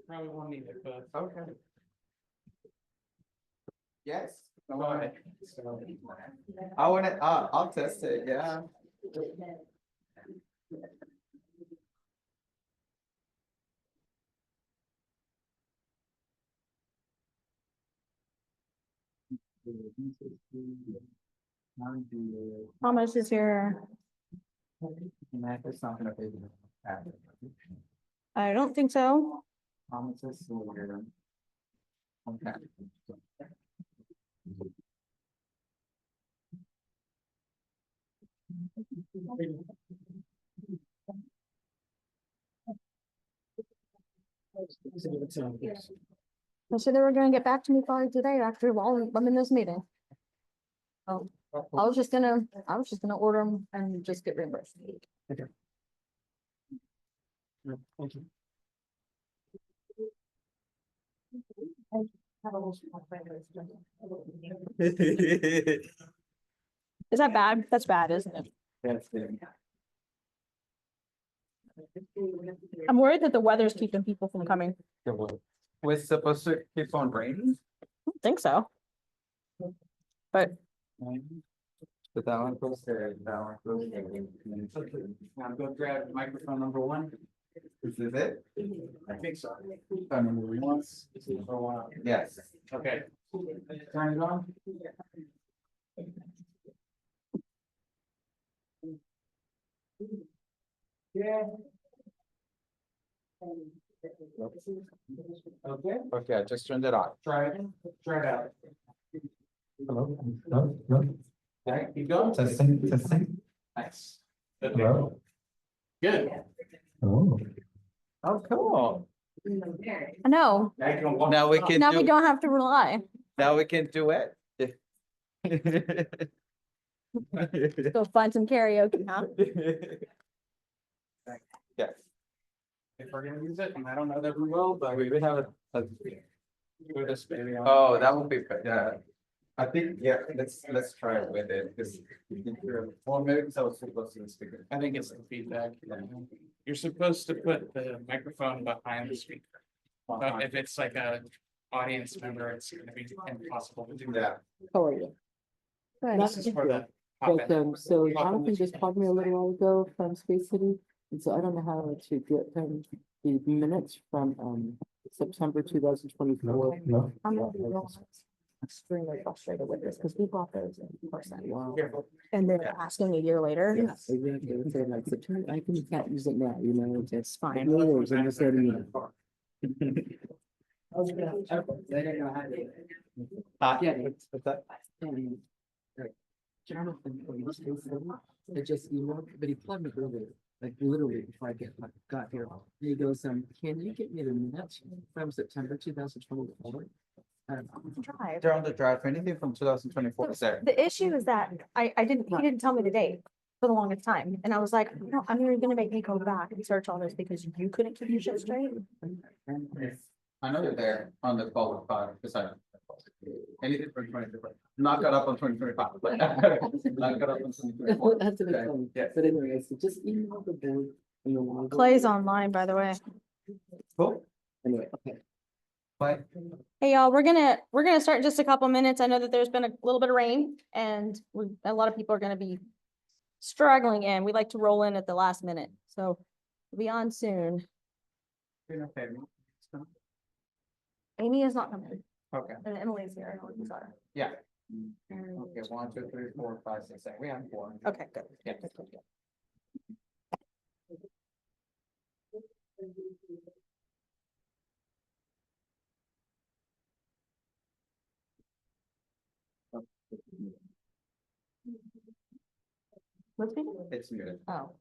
Probably won't need it, but. Okay. Yes. Go ahead. I want to, I'll test it, yeah. How much is your, It's not gonna be. I don't think so. Promises here. Okay. I said they were gonna get back to me probably today after while I'm in this meeting. Oh, I was just gonna order them and just get reimbursed. Thank you. Is that bad? That's bad, isn't it? That's it. I'm worried that the weather's keeping people from coming. We're supposed to keep on raining? I don't think so. But But that one goes there, that one goes there. Okay, now go grab microphone number one. Is this it? I think so. Number one? This is for a while. Yes. Okay. Turn it on. Yeah. Okay, Okay, I just turned it on. try it, try it out. Hello? No, no. Okay, keep going. Testing, testing. Nice. Hello? Good. Oh. Oh, cool. I know, Now you can walk. Now we can now we do, don't have to rely. now we can do it. Go find some karaoke, huh? Yes. If we're gonna use it, and I don't know that we will, but We would have a. put this baby on. Oh, that would be good, yeah. I think, yeah, let's try it with it, because. Well, maybe because I was supposed to speak. I think it's the feedback. You're supposed to put the microphone behind the speaker. But if it's like a audience member, it's gonna be impossible to do that. Yeah. How are you? This is for the. pop But, in. so Pop in Jonathan the just chat. called me a little while ago from Space City, and so I don't know how to get them the minutes from, September 2024. I'm gonna be real extremely frustrated with this because we bought those in person. Careful. And they're asking a year later. Yes, exactly. It's like September, I think you can't use it now, you know, it's just Fine. years and just letting you know. Yeah. What's that? And, like, Jonathan from Space City, I just emailed, but he called me earlier, like literally before got here. And he goes, can you get me the minutes from September 2024? Drive. They're on the drive, anything from 2024 is there. The issue is that he didn't tell me the date for the longest time. And I was like, no, I'm really gonna make me go back and search all this because you couldn't keep your shit straight. I know you're there on the call with because I. Anything from 2024, not got up on 2025, but not got up on 2024. That's what Okay, it's called. yes. But anyway, so just email the board. And then we'll go- Clay's online, by the way. Cool, Anyway, okay. but Hey, y'all, we're gonna start in just a couple minutes. I know that there's been a little bit of rain and a lot of people are gonna be struggling in. We like to roll in at the last minute, so we'll be on soon. okay. Amy is not coming Okay, and Emily's here. I know you saw her. yeah, And- okay, 1, 2, 3, 4, 5, 6, 7, we have 4. Okay, good. Yeah. Good, good, good. What's it? It's muted. Oh.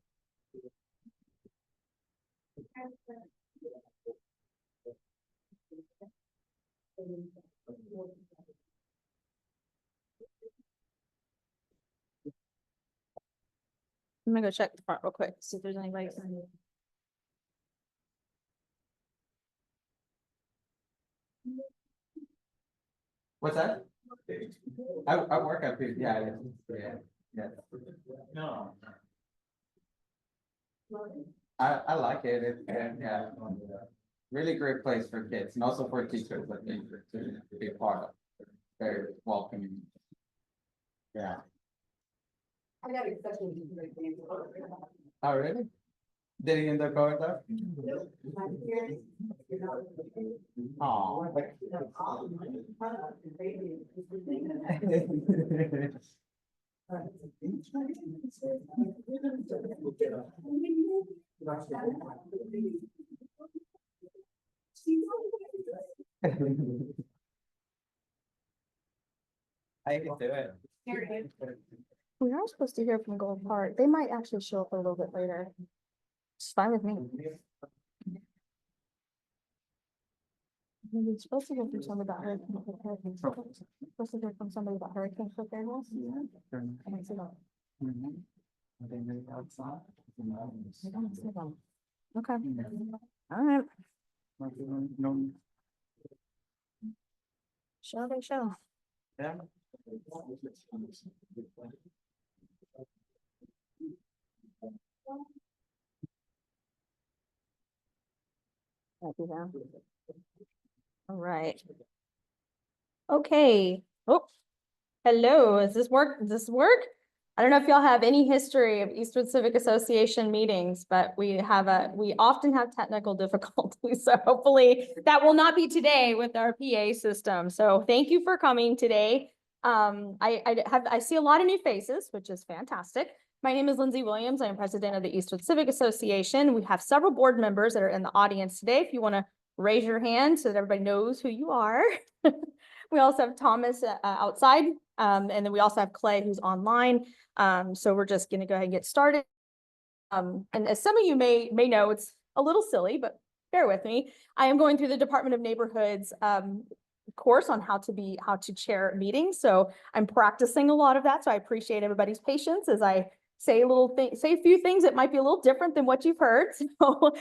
I'm gonna go check the front real quick, see if there's anybody. What's that? I work at, yeah, yeah, yeah. No. I like it, and yeah, really great place for kids and also for teachers, I think, to be a part of. Very welcoming. Yeah. I got exceptions. Oh, really? Did he end up going there? Oh. I can do it. We are supposed to hear from Gold Park. They might actually show up a little bit later. It's fine with me. We're supposed to hear from somebody about hurricane preparedness. Supposed to hear from somebody about hurricane preparedness. I don't see that. Are they really outside? I don't see them. Okay, all right, No. show they show. Yeah. Happy now. All right. Okay, oh, hello, does this work? Does this work? I don't know if y'all have any history of Eastwood Civic Association meetings, but we often have technical difficulties. So hopefully that will not be today with our PA system. So thank you for coming today. I see a lot of new faces, which is fantastic. My name is Lindsay Williams. I am president of the Eastwood Civic Association. We have several board members that are in the audience today. If you want to raise your hand so that everybody knows who you are. We also have Thomas outside, and then we also have Clay who's online. So we're just going to go ahead and get started. And as some of you may know, it's a little silly, but bear with me. I am going through the Department of Neighborhoods course on how to chair meetings. So I'm practicing a lot of that. So I appreciate everybody's patience as I say a few things that might be a little different than what you've heard. So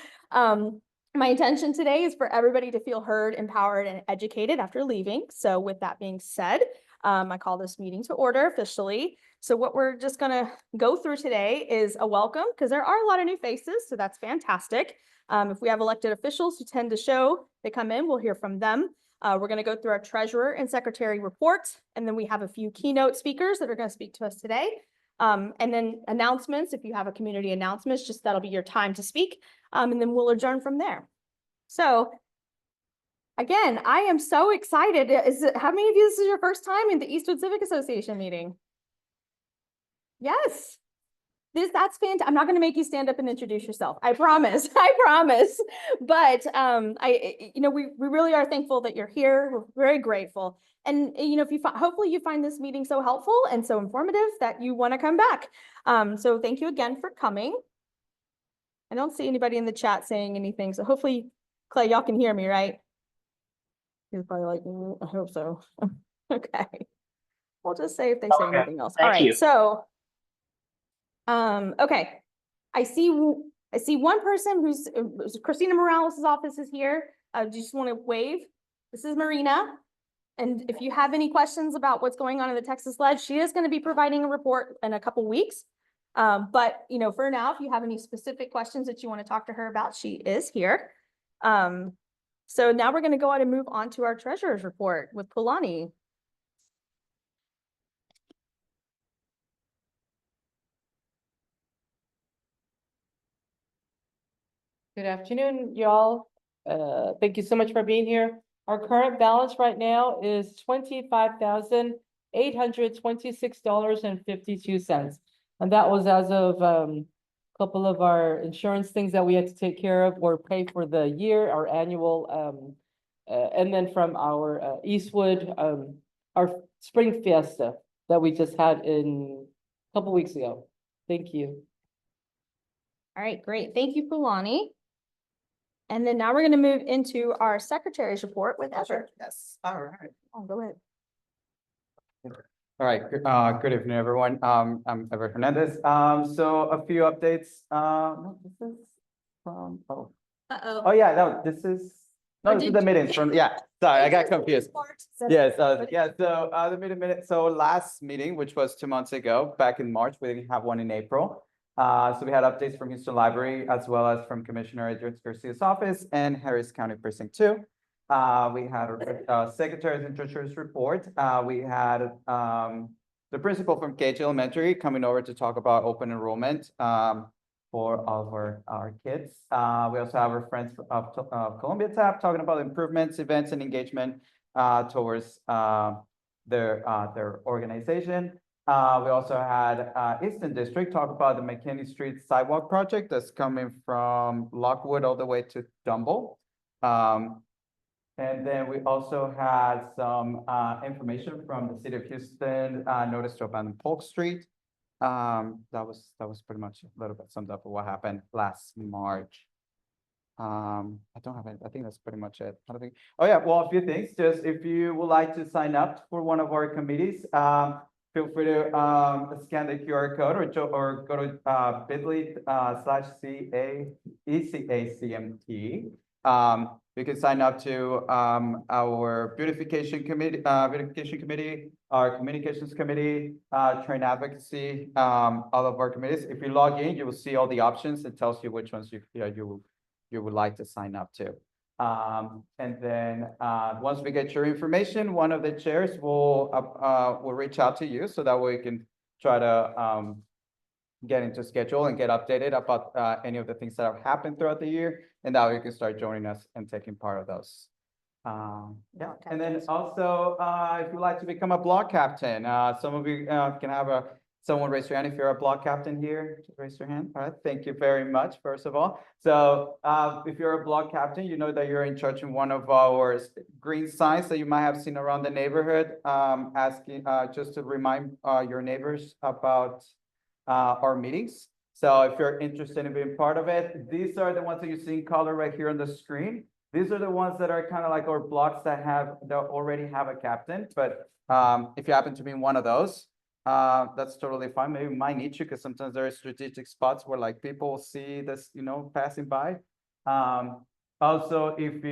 my intention today is for everybody to feel heard, empowered, and educated after leaving. So with that being said, I call this meeting to order officially. So what we're just gonna go through today is a welcome, because there are a lot of new faces, so that's fantastic. If we have elected officials who tend to show, they come in, we'll hear from them. We're gonna go through our treasurer and secretary reports, and then we have a few keynote speakers that are gonna speak to us today. And then announcements, if you have a community announcements, just that'll be your time to speak. And then we'll adjourn from there. So again, I am so excited. How many of you, this is your first time in the Eastwood Civic Association meeting? Yes. That's fantastic. I'm not going to make you stand up and introduce yourself. I promise. I promise. But we really are thankful that you're here. We're very grateful. And if hopefully you find this meeting so helpful and so informative that you want to come back. So thank you again for coming. I don't see anybody in the chat saying anything. So hopefully, Clay, y'all can hear me, right? You're probably like, I hope so. Okay. We'll just say if they say anything else. All right. So, okay. I see one person who's Christina Morales' office is here. I just want to wave. This is Marina. And if you have any questions about what's going on in the Texas Ledge, she is going to be providing a report in a couple weeks. But for now, if you have any specific questions that you want to talk to her about, she is here. So now we're going to go ahead and move on to our treasurer's report with Pulani. Good afternoon, y'all. Thank you so much for being here. Our current balance right now is $25,826.52. And that was as of a couple of our insurance things that we had to take care of or pay for the year, our annual, and then from our Eastwood, our spring fiesta that we just had a couple weeks ago. Thank you. All right, great. Thank you, Pulani. And then now we're going to move into our secretary's report with Ever. Yes, all right. Oh, go ahead. All right, good evening, everyone. I'm Ever Hernandez. So a few updates. No, this is from, oh yeah, no, this is the meetings from, yeah, sorry, I got confused. Yes, yeah, so the meeting, so last meeting, which was 2 months ago, back in March, we didn't have one in April. So we had updates from Houston Library as well as from Commissioner Edwards Garcia's office and Harris County Precinct 2. We had Secretary's and Treasurer's report. We had the principal from KH Elementary coming over to talk about open enrollment for all of our kids. We also have our friends of Columbia TAP talking about improvements, events, and engagement towards their organization. We also had Eastern District talk about the McKinney Street sidewalk project that's coming from Lockwood all the way to Dumble. And then we also had some information from the city of Houston, notice to abandon Polk Street. That was pretty much a little bit summed up of what happened last March. I don't have it. I think that's pretty much it. I don't think. Oh yeah, well, a few things. Just if you would like to sign up for one of our committees, feel free to scan the QR code or go to bit.ly/ECACMT. You can sign up to our beautification committee, our communications committee, train advocacy, all of our committees. If you log in, you will see all the options. It tells you which ones you would like to sign up to. And then once we get your information, one of the chairs will reach out to you so that way we can try to get into schedule and get updated about any of the things that have happened throughout the year, and that way you can start joining us and taking part of those. Yeah, and then also if you'd like to become a block captain, some of you can have someone raise your hand if you're a block captain here. Just raise your hand. All right, thank you very much, first of all. So if you're a block captain, you know that you're in charge in one of our green signs that you might have seen around the neighborhood, asking just to remind your neighbors about our meetings. So if you're interested in being part of it, these are the ones that you see in color right here on the screen. These are the ones that are kind of like our blocks that already have a captain. But if you happen to be in one of those, that's totally fine. Maybe we might need you because sometimes there are strategic spots where like people see this, passing by. Also, if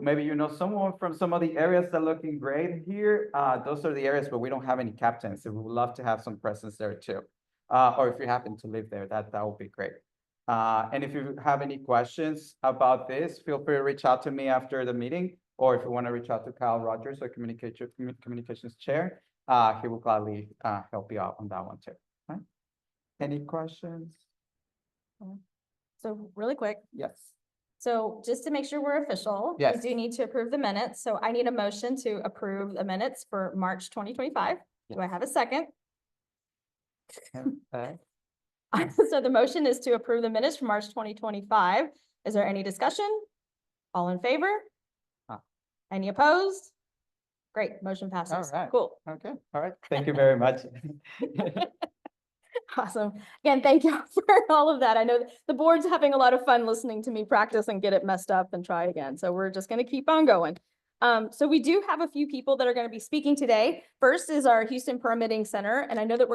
maybe someone from some of the areas that are looking great here, those are the areas where we don't have any captains. And we would love to have some presence there too. Or if you happen to live there, that would be great. And if you have any questions about this, feel free to reach out to me after the meeting, or if you want to reach out to Kyle Rogers, our communications chair, he will gladly help you out on that one too. Right? Any questions? So really quick. Yes. So just to make sure we're official, we Yes. do need to approve the minutes. So I need a motion to approve the minutes for March 2025. Do I have a second? So the motion is to approve the minutes for March 2025. Is there any discussion? All in favor? Any opposed? Great, motion passes. All right. Cool. Okay. All right. Thank you very much. Awesome. Again, thank you for all of that. I know the board's having a lot of fun listening to me practice and get it messed up and try again. So we're just going to keep on going. So we do have a few people that are going to be speaking today. First is our Houston Permitting Center. And I know that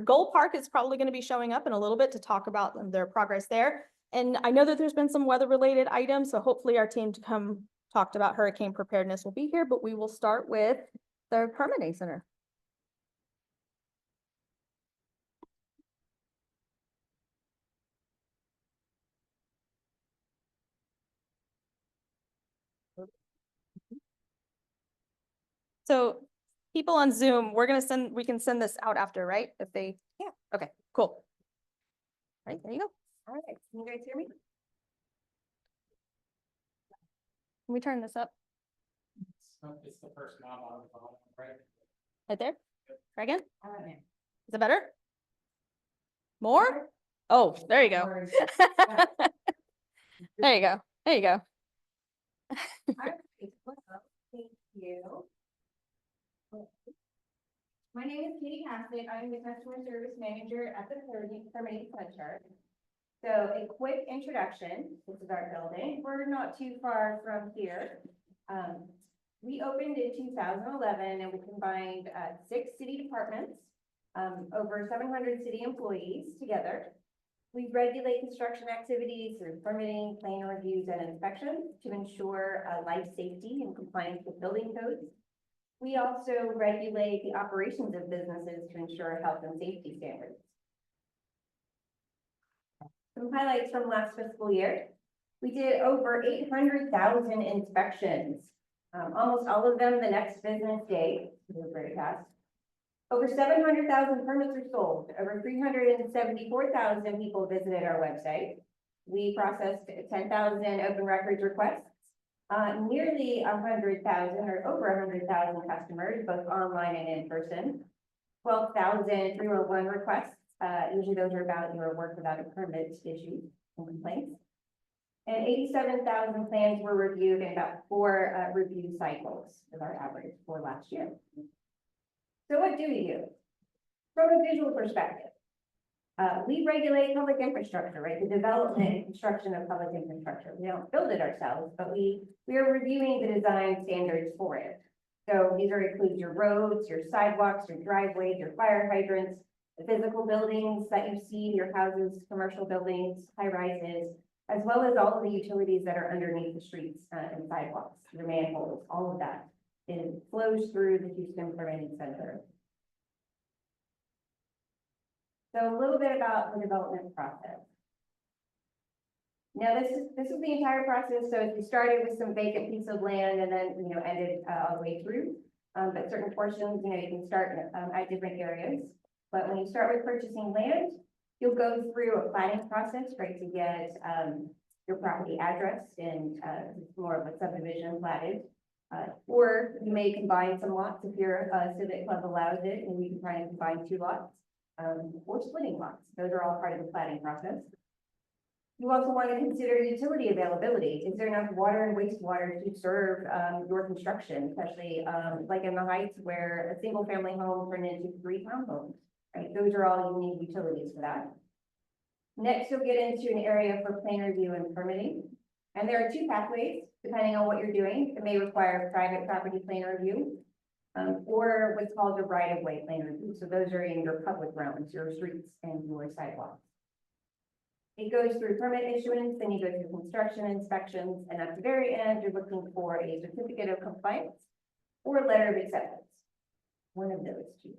Gold Park is probably going to be showing up in a little bit to talk about their progress there. And I know that there's been some weather related items. So hopefully our team to come talked about hurricane preparedness will be here, but we will start with the Permitting Center. So people on Zoom, we can send this out after, right? Yeah. Okay, cool. All right, there you go. All right, can you guys hear me? Can we turn this up? It's the first knob on the bottom, right? Right there? Try again? Yeah. Is it better? More? Oh, there you go. There you go. There you go. All right, well, thank you. My name is Katie Hassett. I'm the customer service manager at the Permitting Center. So a quick introduction. This is our building. We're not too far from here. We opened in 2011 and we combined 6 city departments, over 700 city employees together. We regulate construction activities through permitting, plan reviews, and inspections to ensure life safety and compliance with building codes. We also regulate the operations of businesses to ensure health and safety standards. Some highlights from last fiscal year. We did over 800,000 inspections. Almost all of them the next business day, we're very fast. Over 700,000 permits were sold. Over 374,000 people visited our website. We processed 10,000 open records requests. Nearly 100,000 or over 100,000 customers, both online and in person. 12,000 311 requests. Usually those are about your work without a permit issues and complaints. And 87,000 plans were reviewed in about 4 review cycles is our average for last year. So what do we do? From a visual perspective, we regulate public infrastructure, right? The development and construction of public infrastructure. We don't build it ourselves, but we are reviewing the design standards for it. So these include your roads, your sidewalks, your driveways, your fire hydrants, the physical buildings that you see, your houses, commercial buildings, high rises, as well as all of the utilities that are underneath the streets and sidewalks, your manholes, all of that. It flows through the Houston Permitting Center. So a little bit about the development process. Now, this is the entire process. So if you started with some vacant piece of land and then, ended all the way through, but certain portions, you can start at different areas. But when you start with purchasing land, you'll go through a planning process, right, to get your property address and more of a subdivision platted. Or you may combine some lots if your civic club allows it, and you can try and combine 2 lots. Or splitting lots. Those are all part of the planning process. You also want to consider utility availability. Is there enough water and wastewater to serve your construction, especially like in the Heights where a single family home turned into 3 townhomes, right? Those are all you need utilities for that. Next, you'll get into an area for plan review and permitting. And there are 2 pathways, depending on what you're doing. It may require private property plan review. Or what's called a right-of-way plan review. So those are in your public realms, your streets and your sidewalks. It goes through permit issuance, then you go through construction inspections, and at the very end, you're looking for a certificate of compliance or a letter of acceptance. One of those 2.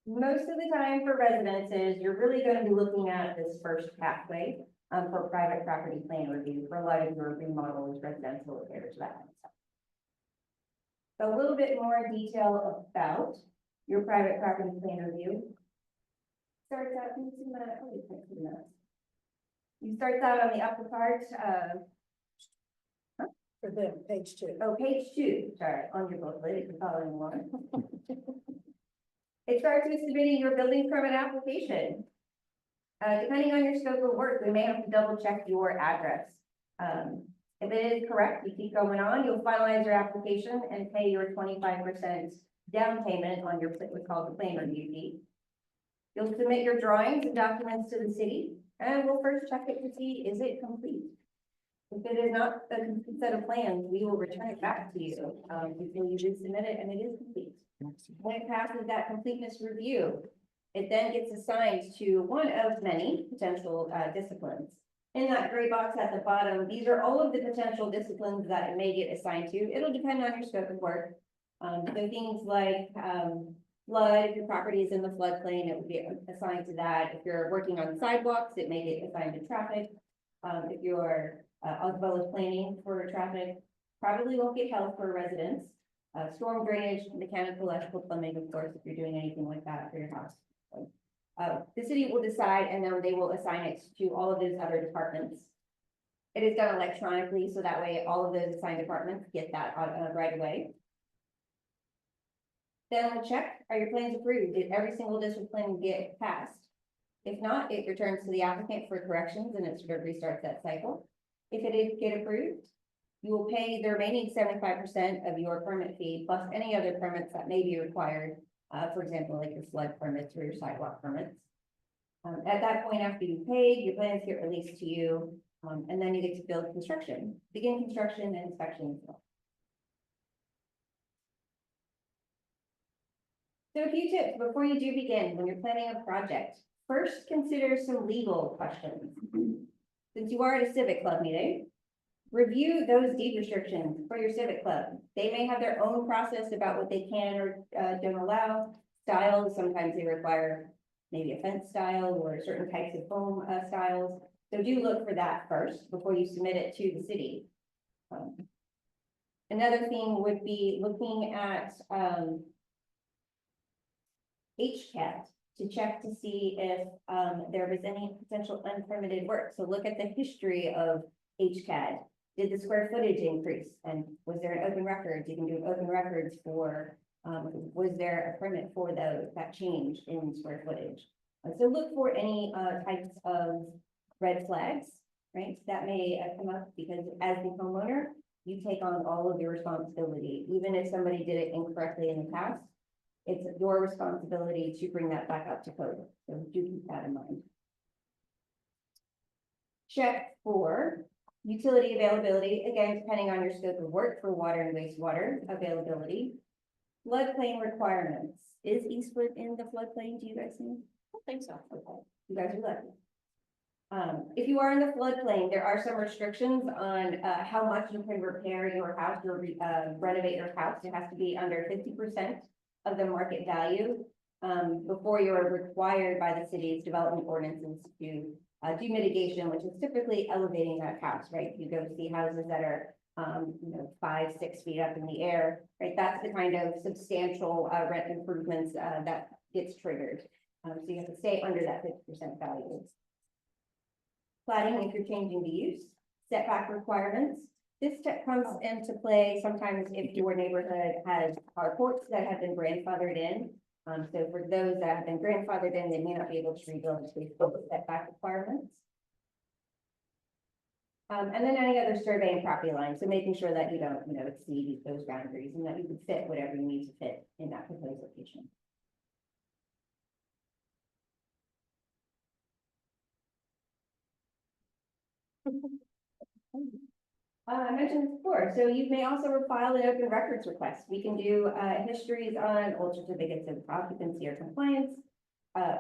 Most of the time for residences, you're really going to be looking at this first pathway for private property plan review for a lot of your remodels, residential repairs, that kind of stuff. So a little bit more detail about your private property plan review. Starts out, can you see that? Oh, you can't see that. You starts out on the upper part For them, page 2. oh, page 2, sorry, on your booklet, if you're following along. It starts with submitting your building permit application. Depending on your scope of work, we may have to double check your address. If it is correct, you keep going on, you'll finalize your application and pay your 25% down payment on your, what's called the plan review fee. You'll submit your drawings and documents to the city, and we'll first check it to see, is it complete? If it is not a complete set of plans, we will return it back to you. Until you did submit it and it is complete. When it passes that completeness review, it then gets assigned to one of many potential disciplines. In that gray box at the bottom, these are all of the potential disciplines that it may get assigned to. It'll depend on your scope of work. So things like flood, if your property is in the floodplain, it would be assigned to that. If you're working on sidewalks, it may get assigned to traffic. If you're as well as planning for traffic, probably won't get health for residents. Storm drainage, mechanical, electrical, plumbing, of course, if you're doing anything like that for your house. The city will decide, and then they will assign it to all of those other departments. It is done electronically, so that way all of those assigned departments get that right away. Then we'll check, are your plans approved? Did every single district plan get passed? If not, it returns to the applicant for corrections and it sort of restarts that cycle. If it did get approved, you will pay the remaining 75% of your permit fee plus any other permits that may be required. For example, like your flood permits or your sidewalk permits. At that point, after you've paid, your plans get released to you, and then you get to build construction, begin construction and inspection. So a few tips before you do begin when you're planning a project. First, consider some legal questions. Since you are at a civic club meeting, review those deed restrictions for your civic club. They may have their own process about what they can or don't allow. Styles, sometimes they require maybe a fence style or certain types of home styles. So do look for that first before you submit it to the city. Another thing would be looking at HCAT to check to see if there was any potential unpermitted work. So look at the history of HCAD. Did the square footage increase? And was there an open record? You can do open records for, was there a permit for that change in square footage? So look for any types of red flags, right? That may come up because as the homeowner, you take on all of your responsibility. Even if somebody did it incorrectly in the past, it's your responsibility to bring that back up to code. So do keep that in mind. Check for utility availability, again, depending on your scope of work for water and wastewater availability. Floodplain requirements. Is Eastwood in the floodplain? Do you guys think? I think so. Okay, you guys are lucky. If you are in the floodplain, there are some restrictions on how much you can repair your house or renovate your house. It has to be under 50% of the market value before you are required by the city's development ordinances to do mitigation, which is typically elevating that house, right? You go see houses that are 5-6 feet up in the air, right? That's the kind of substantial rent improvements that gets triggered. So you have to stay under that 50% value. Plating, if you're changing the use, setback requirements. This step comes into play sometimes if your neighborhood has carports that have been grandfathered in. So for those that have been grandfathered in, they may not be able to rebuild to full setback requirements. And then any other survey and property lines. So making sure that you don't, exceed those boundaries and that you can fit whatever you need to fit in that proposed location. I mentioned this before, so you may also file an open records request. We can do histories on old certificates of occupancy or compliance,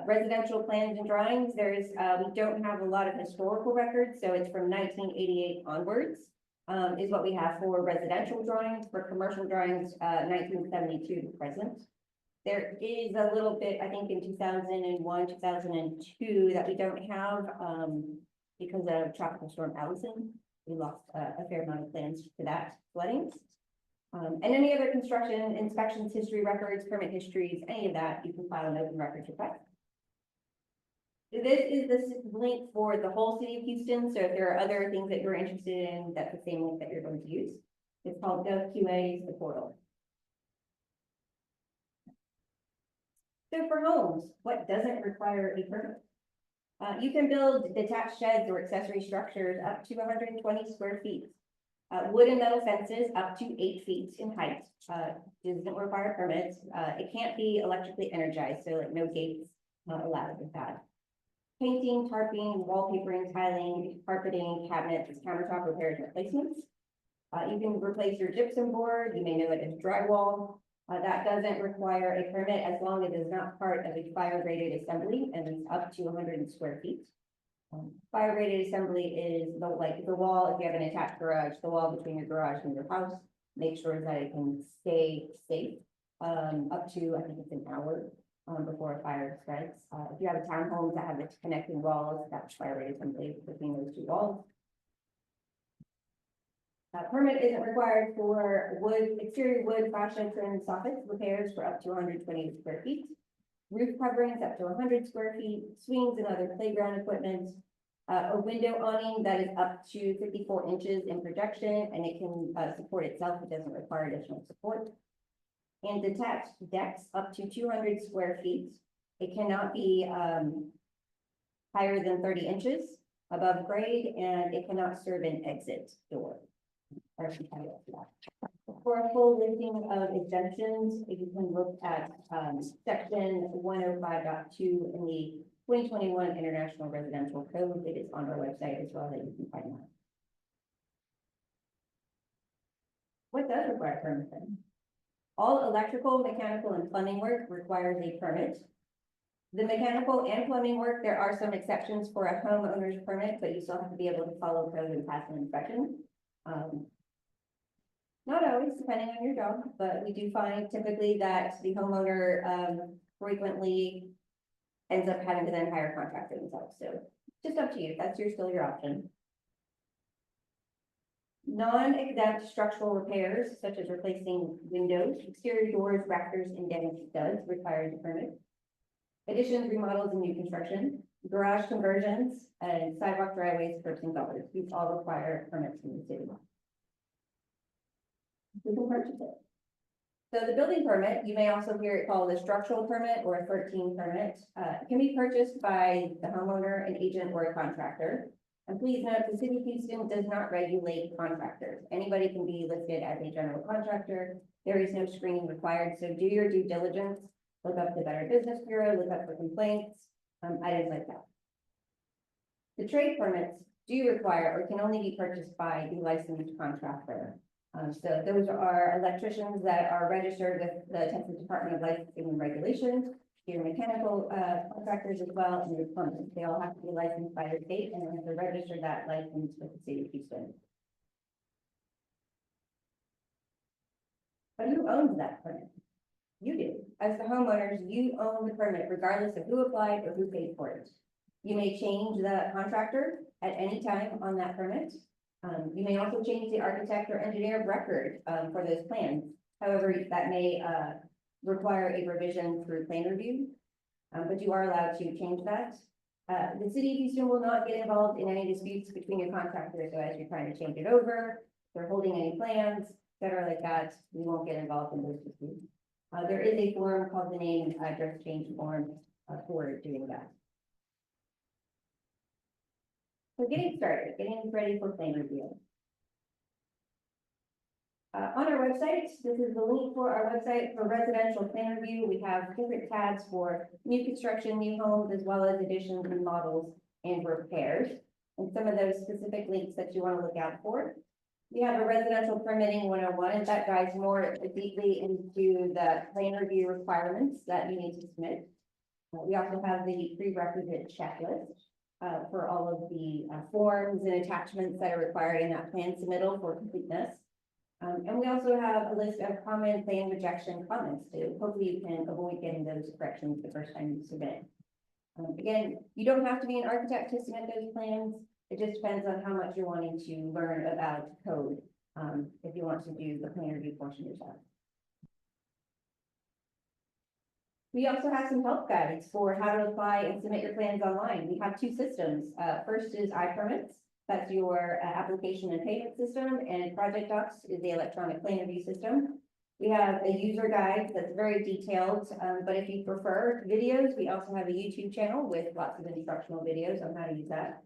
residential plans and drawings. We don't have a lot of historical records, so it's from 1988 onwards is what we have for residential drawings. For commercial drawings, 1972 to present. There is a little bit, I think in 2001, 2002 that we don't have because of Tropical Storm Allison. We lost a fair amount of plans for that flooding. And any other construction, inspections, history records, permit histories, any of that, you can file an open records request. This is the link for the whole city of Houston. So if there are other things that you're interested in, that's the same link that you're going to use. It's called GovQA, the portal. So for homes, what doesn't require a permit? You can build detached sheds or accessory structures up to 120 square feet. Wood and metal fences up to 8 feet in height. Doesn't require permits. It can't be electrically energized, so like no gates allowed with that. Painting, tarping, wallpapering, tiling, carpeting, cabinets, countertop repairs and replacements. You can replace your gypsum board. You may know it as drywall. That doesn't require a permit as long as it is not part of a fire rated assembly and it's up to 100 square feet. Fire rated assembly is the wall, if you have an attached garage, the wall between your garage and your house, make sure that it can stay safe up to, I think it's an hour before a fire spreads. If you have a townhome that have its connecting walls, that's fire rated assembly between those two walls. Permit isn't required for exterior wood, fascia, trim, soffits repairs for up to 120 square feet. Roof coverings up to 100 square feet, swings and other playground equipment. A window awning that is up to 54 inches in projection and it can support itself. It doesn't require additional support. And detached decks up to 200 square feet. It cannot be higher than 30 inches above grade and it cannot serve an exit door. For a full listing of exemptions, you can look at section 105.2 in the 2021 International Residential Code. It is on our website as well that you can find that. What does require permit then? All electrical, mechanical, and plumbing work requires a permit. The mechanical and plumbing work, there are some exceptions for a homeowner's permit, but you still have to be able to follow code and pass an inspection. Not always, depending on your job, but we do find typically that the homeowner frequently ends up having to then hire a contractor themselves. So just up to you. That's still your option. Non-exempt structural repairs such as replacing windows, exterior doors, rafters, and damaged studs requires a permit. Additions, remodels, and new construction, garage conversions, and sidewalk driveways, curbs, and gutters. These all require permits from the city. We can purchase it. So the building permit, you may also hear it called a structural permit or a 13 permit, can be purchased by the homeowner, an agent, or a contractor. And please note, the city of Houston does not regulate contractors. Anybody can be listed as a general contractor. There is no screening required, so do your due diligence. Look up the Better Business Bureau, look up for complaints, items like that. The trade permits do require or can only be purchased by the licensed contractor. So those are electricians that are registered with the Texas Department of Licensing and Regulations, your mechanical contractors as well, and your plumbers. They all have to be licensed by the state and then have to register that license with the city of Houston. But who owns that permit? You do. As the homeowners, you own the permit regardless of who applied or who paid for it. You may change the contractor at any time on that permit. You may also change the architect or engineer of record for those plans. However, that may require a revision through plan review, but you are allowed to change that. The city of Houston will not get involved in any disputes between your contractors. So as you're trying to change it over, they're holding any plans, et cetera, like that, we won't get involved in those disputes. There is a form called the name and address change form for doing that. So getting started, getting ready for plan review. On our website, this is the link for our website for residential plan review. We have different tabs for new construction, new homes, as well as additions, remodels, and repairs. And some of those specific links that you want to look out for. We have a residential permitting 101, and that dives more deeply into the plan review requirements that you need to submit. We also have the prerequisite checklist for all of the forms and attachments that are required in that plan submittal for completeness. And we also have a list of common plan rejection comments too. Hopefully you can avoid getting those corrections the first time you submit. Again, you don't have to be an architect to submit those plans. It just depends on how much you're wanting to learn about code, if you want to do the plan review portion yourself. We also have some help guides for how to apply and submit your plans online. We have two systems. First is iPermits. That's your application and payment system, and Project Docs is the electronic plan review system. We have a user guide that's very detailed, but if you prefer videos, we also have a YouTube channel with lots of instructional videos on how to use that.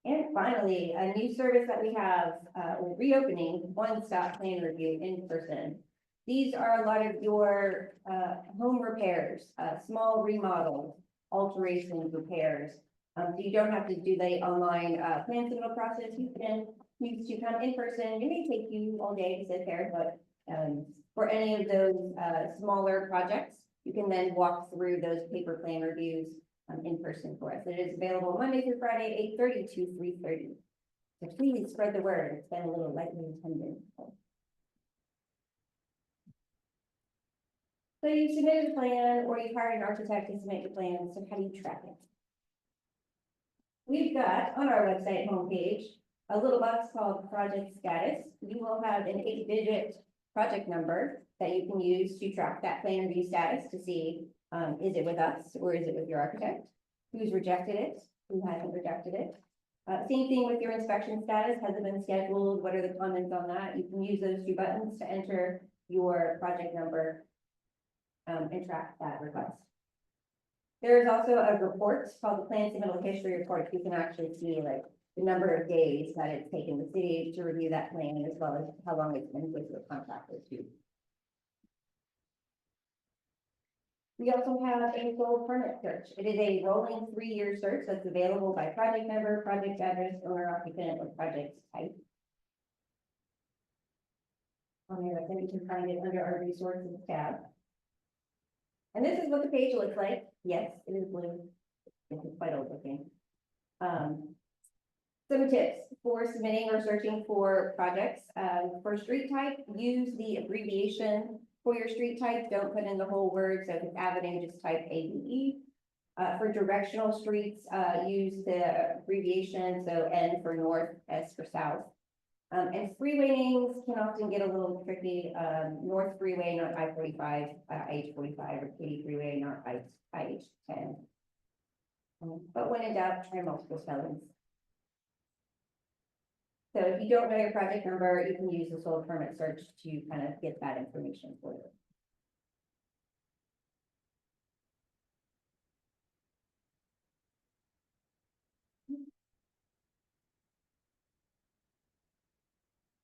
And finally, a new service that we have, we're reopening one-stop plan review in person. These are a lot of your home repairs, small remodels, alterations, repairs. So you don't have to do the online plan submittal process. You can choose to come in person. It may take you all day to sit there, but for any of those smaller projects, you can then walk through those paper plan reviews in person for us. It is available Monday through Friday, 8:30 to 3:30. So please spread the word. It's been a little lightly attended. So you submitted a plan or you hired an architect to submit your plan. So how do you track it? We've got on our website homepage a little box called project status. You will have an 8-digit project number that you can use to track that plan review status to see is it with us or is it with your architect? Who's rejected it? Who hasn't rejected it? Same thing with your inspection status. Has it been scheduled? What are the comments on that? You can use those two buttons to enter your project number and track that request. There is also a report called the Plan Submittal History Report. You can actually see like the number of days that it's taken the city to review that plan, as well as how long it's been with your contractor too. We also have a full permit search. It is a rolling 3-year search that's available by project number, project address, owner, occupant, or project type. On there, then you can find it under our resources tab. And this is what the page looks like. Yes, it is blue. It's quite old looking. Some tips for submitting or searching for projects. For street type, use the abbreviation For your street type, don't put in the whole word, so if it's avenue, just type AVE. For directional streets, use the abbreviation, so N for north, S for south. And freeway names can often get a little tricky, North Freeway, not I-45, IH-45, or Katy Freeway, not IH-10. But when in doubt, try multiple spellings. So if you don't know your project number, you can use the solar permit search to kind of get that information for you.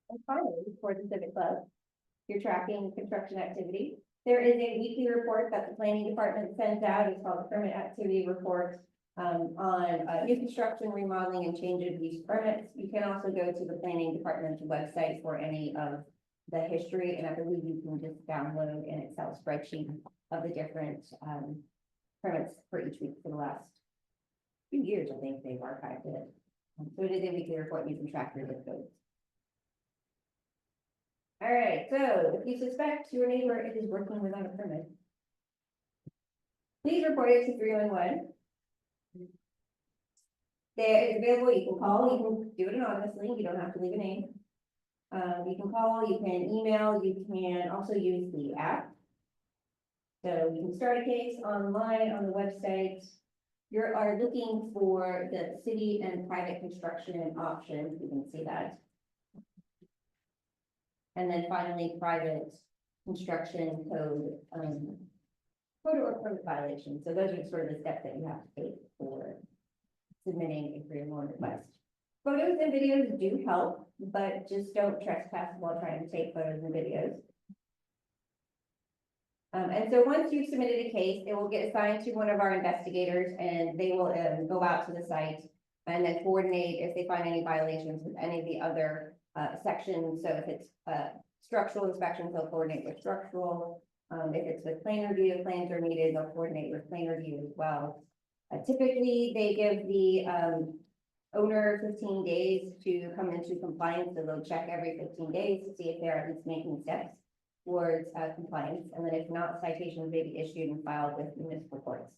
And finally, for the Civic Club, you're tracking construction activity. There is a weekly report that the planning department sends out. It's called the Permit Activity Report on new construction, remodeling, and change of use permits. You can also go to the planning department's website for any of the history, and I believe you can just download an Excel spreadsheet of the different permits for each week for the last few years. I think they've archived it. So it is a weekly report. You can track your zip codes. All right, so if you suspect your neighbor is working without a permit, please report it to 311. There is available, you can call, you can do it anonymously, you don't have to leave a name. You can call, you can email, you can also use the app. So you can start a case online on the website. You are looking for the city and private construction options, you can see that. And then finally, private construction code, code or permit violation. So those are sort of the steps that you have to take for submitting a 311 request. Photos and videos do help, but just don't trespass while trying to take photos and videos. And so once you've submitted a case, it will get assigned to one of our investigators, and they will go out to the site and then coordinate if they find any violations with any of the other sections. So if it's structural inspections, they'll coordinate with structural. If it's with plan review, plans are needed, they'll coordinate with plan review as well. Typically, they give the owner 15 days to come into compliance, so they'll check every 15 days to see if they're at least making steps towards compliance, and then if not, citations may be issued and filed with municipal courts.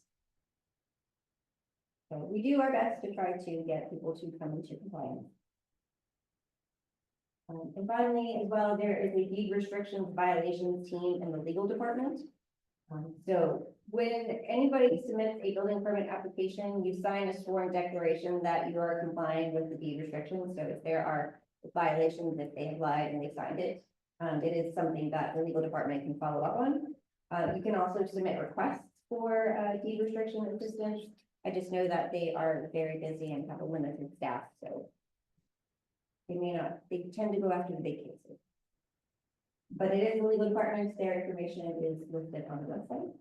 So we do our best to try to get people to come into compliance. And finally, as well, there is a deed restrictions violations team in the legal department. So when anybody submits a building permit application, you sign a sworn declaration that you are complying with the deed restrictions. So if there are violations, if they have lied and they signed it, it is something that the legal department can follow up on. You can also submit requests for deed restriction assistance. I just know that they are very busy and have a limited staff, so they tend to go after the big cases. But it is the legal department, their information is listed on the website.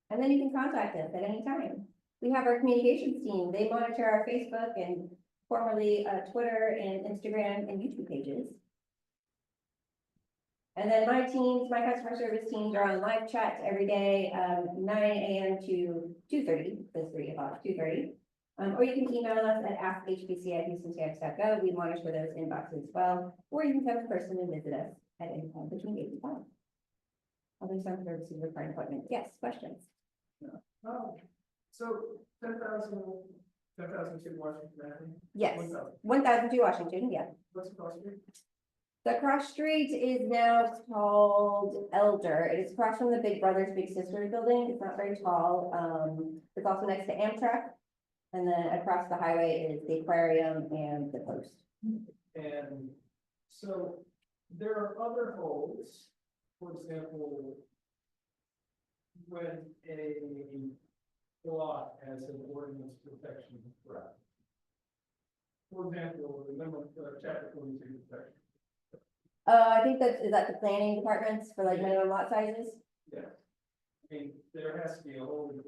And then you can contact us at any time. We have our communications team. They monitor our Facebook and formerly Twitter and Instagram and YouTube pages. And then my teams, my customer service teams are on live chat every day, 9 a.m. to 2:30, so 3 o'clock, 2:30. Or you can email us at askHPC@HoustonTX.gov. We monitor those inboxes as well. Or you can come in person and visit us at any time between 8 and 5. Other some services require appointments. Yes, questions? So 10,002 Washington Avenue? Yes, 1,000. 1002 Washington, yeah. What's the cost here? The cross street is now called Elder. It is across from the Big Brothers Big Sisters building. It's not very tall. It's also next to Amtrak. And then across the highway is the aquarium and the post. And so there are other holes, for example, when a lot has an ordinance protection threat. For example, remember chapter 22 protection. I think is that the planning departments for like minimum lot sizes? Yeah. I mean, there has to be a whole.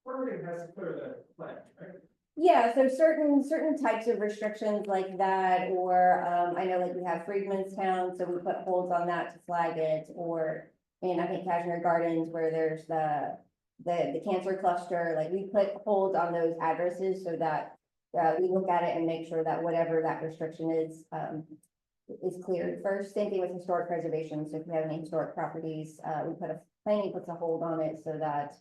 Permitting has to clear that plan, right? Yeah, so certain types of restrictions like that, or I know like we have Freedmanstown, so we put holds on that to flag it, or in I think Cashmere Gardens where there's the cancer cluster, like we put holds on those addresses so that we look at it and make sure that whatever that restriction is is cleared first. Same thing with historic preservation. So if you have any historic properties, we put planning puts a hold on it so that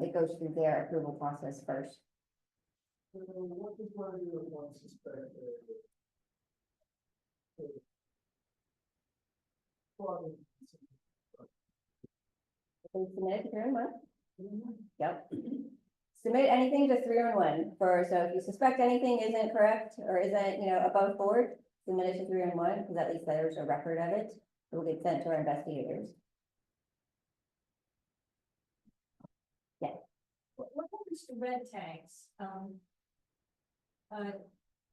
it goes through their approval process first. What is one of your ones suspect? They submit it to 3-in-1. Yep. Submit anything to 3-in-1 for, so if you suspect anything isn't correct or isn't, above board, submit it to 3-in-1, because at least there's a record of it. It will get sent to our investigators. What happens to red tanks?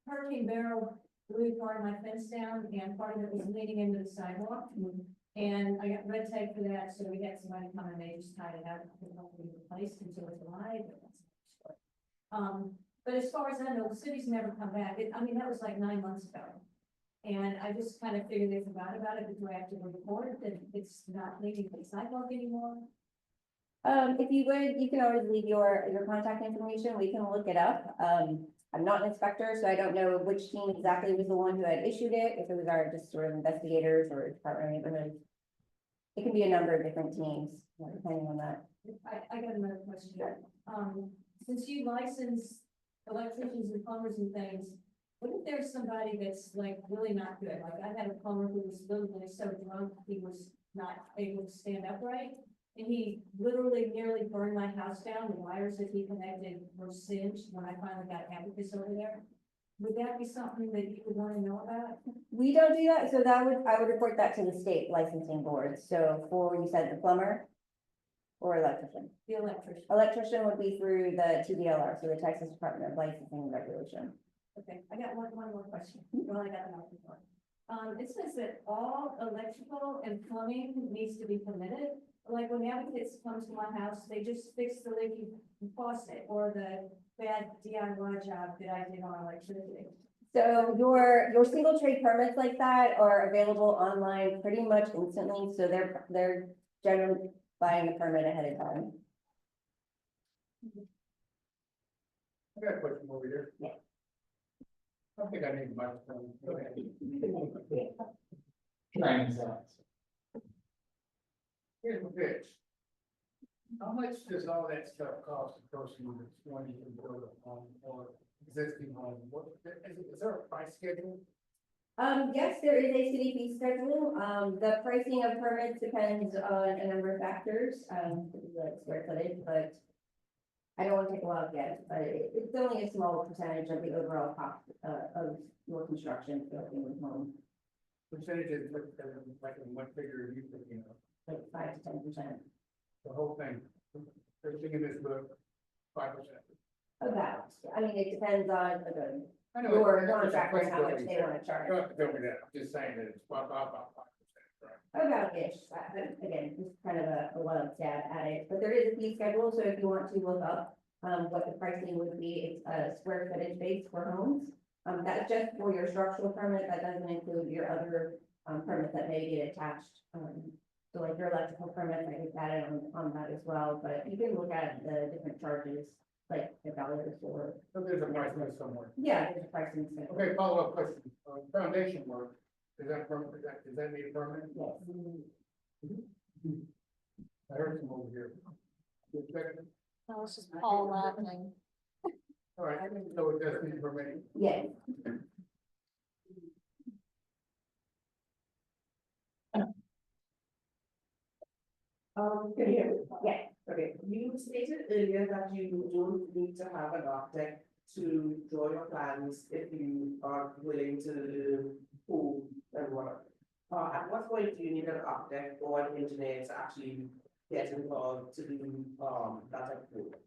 Hurricane Barrel blew part of my fence down and part of it was leading into the sidewalk. And I got red tape for that, so we had somebody come and they just tied it up and hopefully replaced until it's alive. But that's another story. But as far as I know, the city's never come back. That was like 9 months ago. And I just kind of figured they forgot about it, but do I have to report that it's not leaving the sidewalk anymore? If you would, you can always leave your contact information. We can look it up. I'm not an inspector, so I don't know which team exactly was the one who had issued it, if it was our just sort of investigators or Department of Neighborhood. It can be a number of different teams, depending on that. I got another question. Since you license electricians and plumbers and things, what if there's somebody that's like really not good? Like I had a plumber who was literally so drunk, he was not able to stand upright. And he literally nearly burned my house down. The wires that he connected were singed when I finally got Abacus over there. Would that be something that you would want to know about? We don't do that, so I would report that to the state licensing board. So for, you said the plumber or electrician? The electrician. Electrician would be through the TDLR, so the Texas Department of Licensing and Regulation. Okay, I got one more question. Well, I got another one. It says that all electrical and plumbing needs to be permitted. Like when Abacus comes to my house, they just fix the leaky faucet or the bad DIY job that I did on electricity. So your single trade permits like that are available online pretty much instantly, so they're generally buying a permit ahead of time. I got a question over here. Yeah. I think I need a microphone. Go ahead. Here's the pitch. How much does all that stuff cost a person that's wanting to build a home or existing home? Is there a price schedule? Yes, there is a city fee schedule. The pricing of permits depends on a number of factors, like square footage, but I don't want to take a lot of guess, but it's only a small percentage of the overall cost of your construction building with home, Percentages, like in what figure are you thinking of? like 5 to 10%. The whole thing, everything in this book, 5%. About, it depends on I know your it's- contractor and how much it's- they want to charge. You don't have to tell me that, I'm just saying that it's about 5%, right? About ish, again, just kind of a wild stab at it, but there is a fee schedule, so if you want to look up what the pricing would be, it's a square footage base for homes. That's just for your structural permit, that doesn't include your other permits that may get attached. So like your electrical permits, I get that on that as well, but you can look at the different charges, like the dollars or, So there's a price list somewhere. yeah, there's a pricing schedule. Okay, follow-up question, foundation work, does that need a permit? Yes. I heard some over here. You second? That was just Paul laughing. All right, so it does need a permit. Yes. Can you hear me? Yeah. Okay, you stated earlier that you don't need to have an architect to draw your plans if you are willing to pull and whatever. At what point do you need an architect or an engineer to actually get involved to do, that type of work?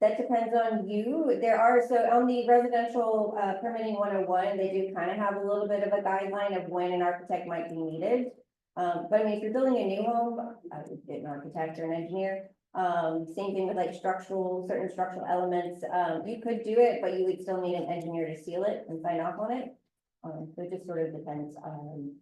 That depends on you. There are, so on the residential permitting 101, they do kind of have a little bit of a guideline of when an architect might be needed. But if you're building a new home, I would get an architect or an engineer. Same thing with like certain structural elements. You could do it, but you would still need an engineer to seal it and sign off on it. So it just sort of depends on.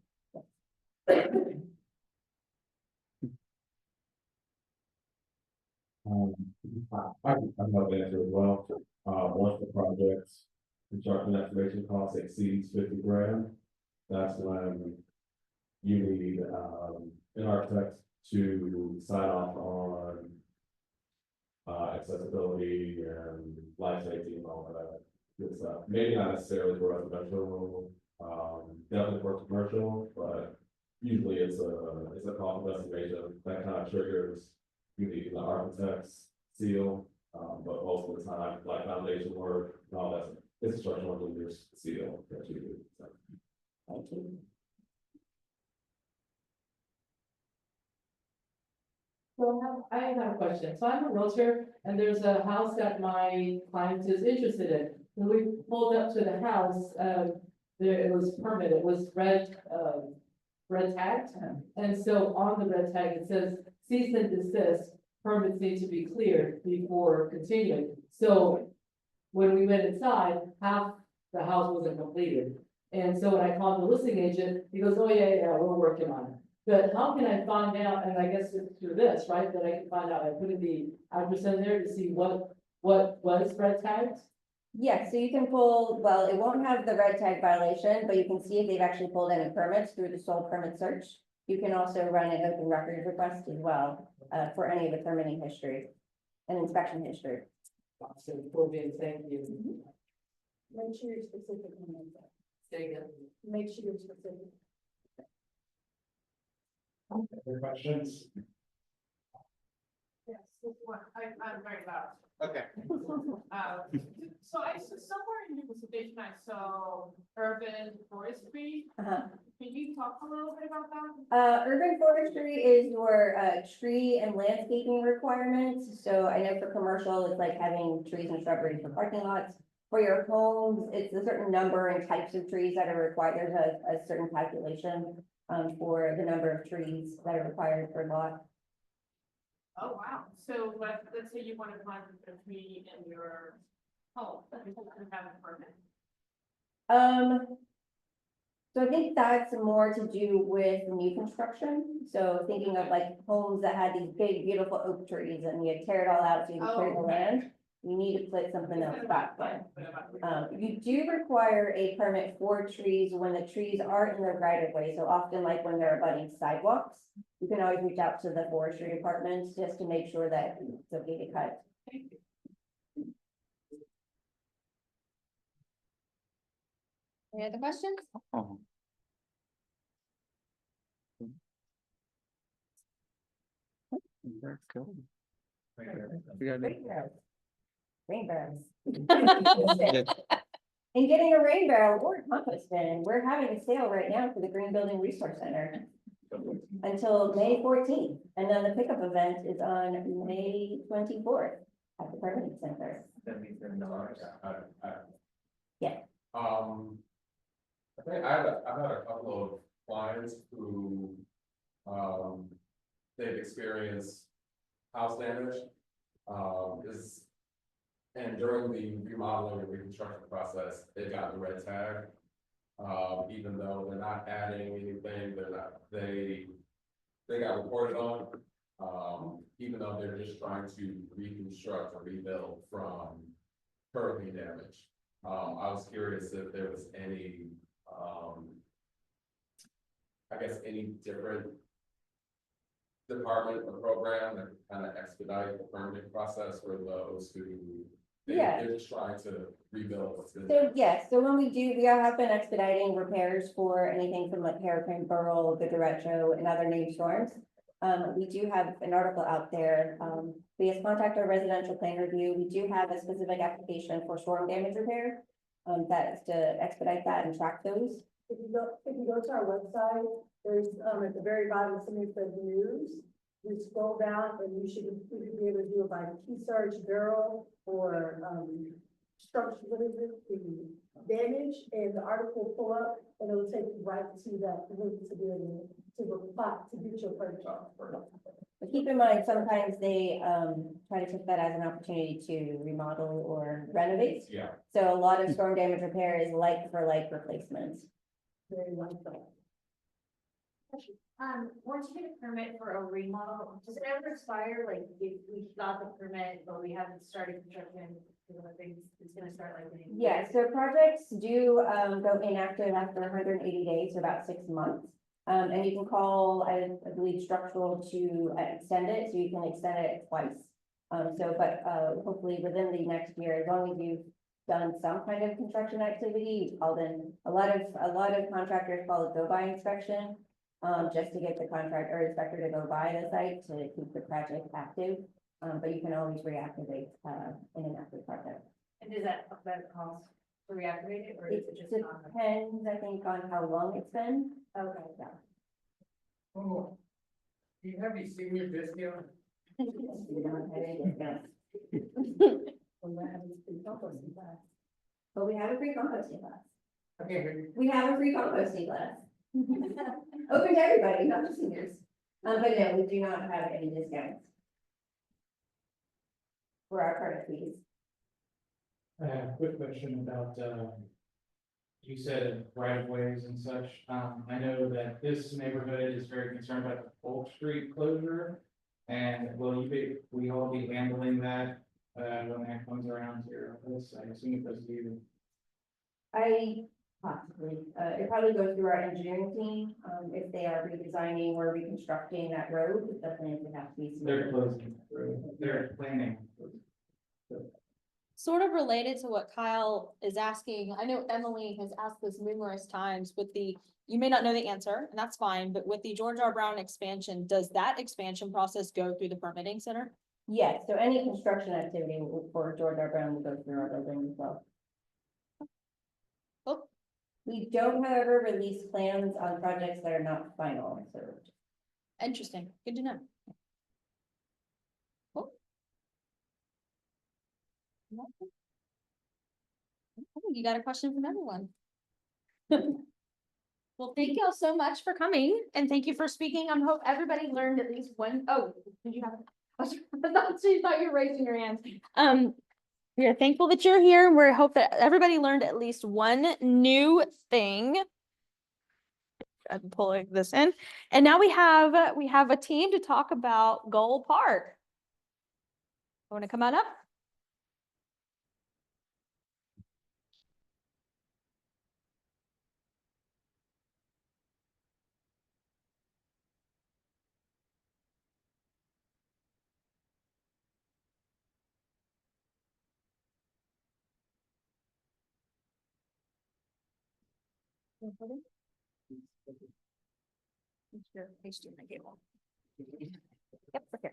I know that as well. Once the project's construction estimation cost exceeds 50 grand, that's when you need, an architect to sign off on accessibility and life safety and all of that good stuff. Maybe not necessarily for residential, definitely for commercial, but usually it's a cost estimation that kind of triggers, you need the architect's seal, but most of the time, like foundation work, and all that, it's a structural engineer's seal that you do. So. Thank you. So I have a question. So I'm a realtor and there's a house that my client is interested in. When we pulled up to the house, there, it was permitted, it was red tagged. And so on the red tag, it says cease and desist, permits need to be cleared before continuing. So when we went inside, half the house wasn't completed. And so when I called the listing agent, he goes, oh yeah, we're working on it. But how can I find out, and I guess it's through this, right, that I can find out, I put in the address in there to see what was red tagged? Yeah, so you can pull, well, it won't have the red tag violation, but you can see if they've actually pulled any permits through the sole permit search. You can also run an open records request as well, for any of the permitting history and inspection history. So, Corbin, thank you. Make sure you're specific on that. Say again. Make sure you're specific. Other questions? Yes, this one, I'm very loud. Okay. So I saw somewhere in your presentation, I saw urban forestry. Uh-huh. Can you talk a little bit about that? Urban forestry is your, tree and landscaping requirements. So I know for commercial, it's like having trees and shrubbery for parking lots. For your homes, it's a certain number and types of trees that are required. There's a certain calculation, for the number of trees that are required per lot. Oh, wow. So let's say you want to plant a tree in your home, you have a permit. So I think that's more to do with new construction. So thinking of like homes that had these big, beautiful oak trees and you tear it all out, so you can clear the land. You need to put something else back there. You do require a permit for trees when the trees are in the right of way. So often like when they're abutting sidewalks, you can always reach out to the forestry department just to make sure that it's okay to cut. Any other questions? Oh. Very cool. We got it. Rain barrels. Yeah. And getting a rain barrel or compost bin, we're having a sale right now for the Green Building Resource Center until May 14th. And then the pickup event is on May 24th at the Permanent Center. Yeah. I think I've had a couple of clients who, they've experienced house damage. And during the remodeling and reconstruction process, they got the red tag. Even though they're not adding anything, they got reported on. Even though they're just trying to reconstruct or rebuild from hurricane damage. I was curious if there was any, I guess any different department or program that kind of expedite the permitting process for those who they're just trying to rebuild what's been. So yes, so when we have been expediting repairs for anything from like Hurricane Beryl, the derecho, and other named storms. We do have an article out there. We just contact our residential plan review. We do have a specific application for storm damage repair. That is to expedite that and track those. If you go to our website, there's, at the very bottom, something says news. You scroll down and you should be able to do it by key search barrel or, structure, what is it, the damage, and the article will pull up and it'll take you right to that link to be able to reply, to get your purchase. But keep in mind, sometimes they try to take that as an opportunity to remodel or renovate. Yeah. So a lot of storm damage repair is like for like replacements. Very like that. Once you get a permit for a remodel, does it ever expire? Like, if we got the permit, but we haven't started construction, it's gonna start like. Yeah, so projects do go inactive after 180 days, so about 6 months. And you can call, I believe, structural to extend it, so you can extend it twice. But hopefully within the next year, as long as you've done some kind of construction activity, called in, a lot of contractors call it go-by inspection. Just to get the contract or inspector to go by the site to keep the project active. But you can always reactivate in an active project. And does that cost to reactivate it, or is It it just? depends, I think, on how long it's been. Okay. Yeah. Oh, do you have any senior discount? We don't have any discounts. But we have a free composting class. Okay, We have a free composting class. Open to everybody, not just seniors. But no, we do not have any discounts for our permit fees. Quick question about, you said right of ways and such. I know that this neighborhood is very concerned about the Oak Street closure. And will we all be handling that, when that comes around to your office? I assume it does you. Possibly, it probably goes through our engineering team, if they are redesigning or reconstructing that road, the plans would have to be. They're closing, they're planning. Sort of related to what Kyle is asking, I know Emily has asked this numerous times with the, you may not know the answer, and that's fine, but with the George R. Brown expansion, does that expansion process go through the permitting center? Yes, so any construction activity for George R. Brown will go through our building as well. Oh. We don't, however, release plans on projects that are not final, so. Interesting, good to know. Cool. I think you got a question from everyone. Well, thank you all so much for coming and thank you for speaking. I hope everybody learned at least one. Oh, did you have? I thought you were raising your hand. We are thankful that you're here. We hope that everybody learned at least one new thing. I'm pulling this in. And now we have a team to talk about Goal Park. Want to come on up? Sure, HDMI cable. Yep, okay.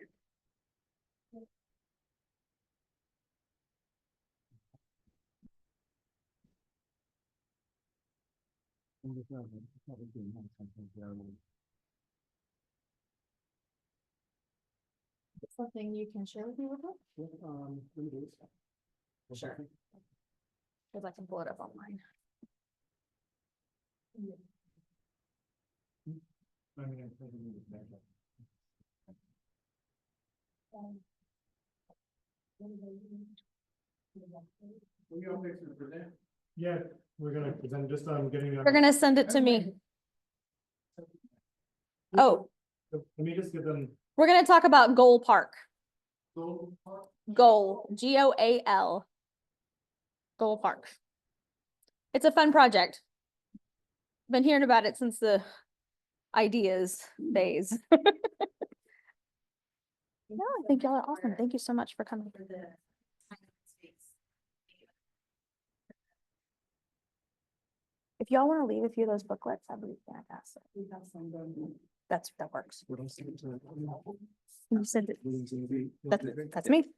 Something you can share with me real quick? Sure. Because I can pull it up online. Yeah, we're gonna present just on getting. We're gonna send it to me. Oh, Let me just get them. we're gonna talk about Goal Park. Goal. Goal, GOAL. Goal Park. It's a fun project. Been hearing about it since the ideas phase. No, I think y'all are awesome. Thank you so much for coming. If y'all want to leave a few of those booklets, that'd be fantastic. That works. You said that's me.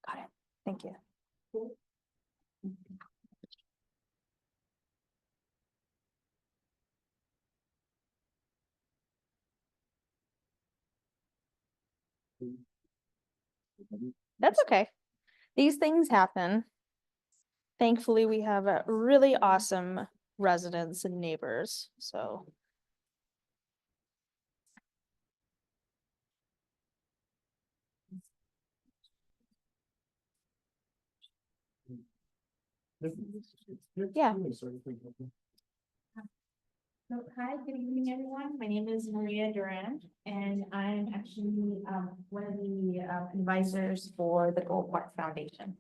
Got it. Thank you. That's okay. These things happen. Thankfully, we have a really awesome residents and neighbors, so. Yeah. Hi, good evening, everyone. My name is Maria Duran, and I'm actually one of the advisors for the Gold Park Foundation.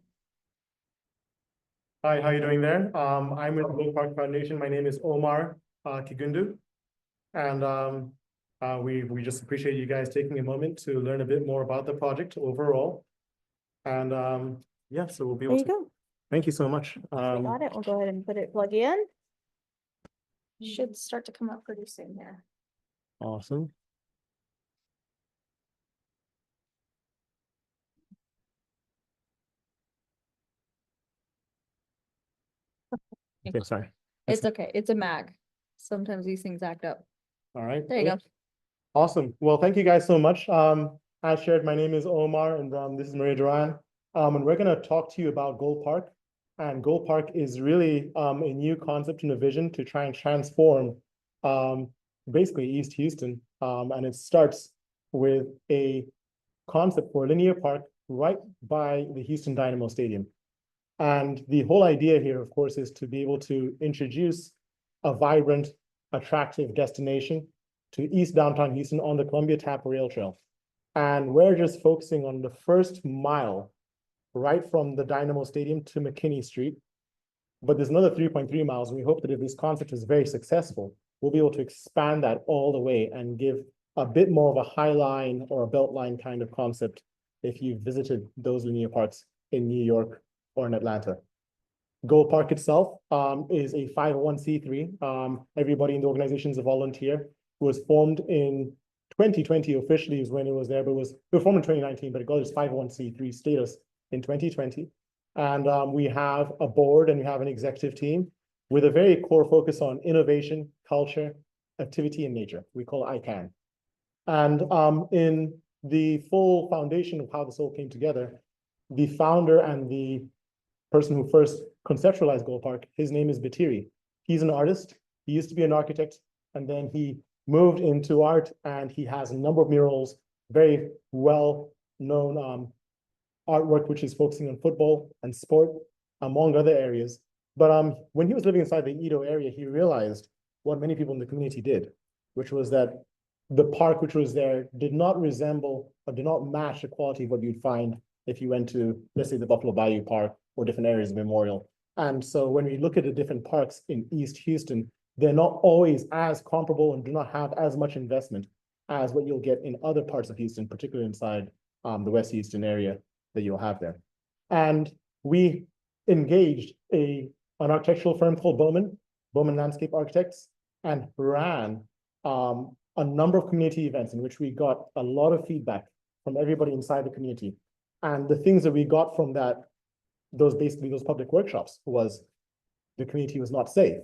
Hi, how you doing there? I'm with the Gold Park Foundation. My name is Omar Kigundu. And we just appreciate you guys taking a moment to learn a bit more about the project overall. And yeah, so we'll be There able you to, go. thank you so much. We got it. We'll go ahead and plug in. Should start to come up pretty soon here. Awesome. Okay, sorry. It's okay. It's a mag. Sometimes these things act up. All right. There you go. Awesome. Well, thank you guys so much. As shared, my name is Omar and this is Maria Duran. And we're going to talk to you about Gold Park. And Gold Park is really a new concept and a vision to try and transform basically East Houston. And it starts with a concept for a linear park right by the Houston Dynamo Stadium. And the whole idea here, of course, is to be able to introduce a vibrant, attractive destination to East Downtown Houston on the Columbia Tap Rail Trail. And we're just focusing on the first mile right from the Dynamo Stadium to McKinney Street. But there's another 3.3 miles, and we hope that if this concept is very successful, we'll be able to expand that all the way and give a bit more of a high line or a belt line kind of concept if you've visited those linear parks in New York or in Atlanta. Gold Park itself is a 501c3. Everybody in the organization is a volunteer. It was formed in 2020 officially is when it was there, but it was formed in 2019, but it got its 501c3 status in 2020. And we have a board and we have an executive team with a very core focus on innovation, culture, activity, and nature. We call it ICANN. And in the full foundation of how this all came together, the founder and the person who first conceptualized Gold Park, his name is Batiri. He's an artist. He used to be an architect, and then he moved into art, and he has a number of murals, very well-known artwork, which is focusing on football and sport, among other areas. But when he was living inside the Edo area, he realized what many people in the community did, which was that the park which was there did not resemble or did not match the quality of what you'd find if you went to, let's say, the Buffalo Bayou Park or different areas of Memorial. And so when we look at the different parks in East Houston, they're not always as comparable and do not have as much investment as what you'll get in other parts of Houston, particularly inside the West Houston area that you'll have there. And we engaged an architectural firm called Bowman Landscape Architects, and ran a number of community events in which we got a lot of feedback from everybody inside the community. And the things that we got from that, those public workshops, was the community was not safe.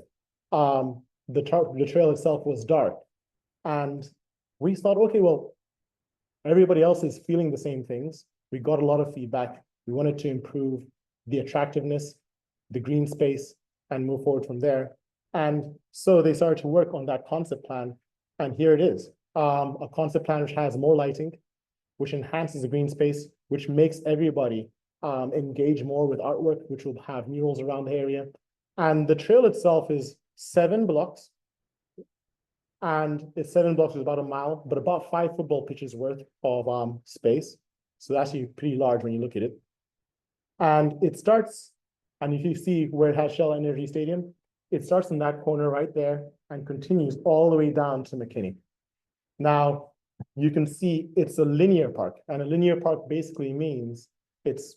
The trail itself was dark. And we thought, okay, well, everybody else is feeling the same things. We got a lot of feedback. We wanted to improve the attractiveness, the green space, and move forward from there. And so they started to work on that concept plan. And here it is, a concept plan which has more lighting, which enhances the green space, which makes everybody engage more with artwork, which will have murals around the area. And the trail itself is 7 blocks. And it's 7 blocks is about a mile, but about 5 football pitches worth of space. So that's actually pretty large when you look at it. And it starts, and if you see where it has Shell Energy Stadium, it starts in that corner right there and continues all the way down to McKinney. Now, you can see it's a linear park, and a linear park basically means it's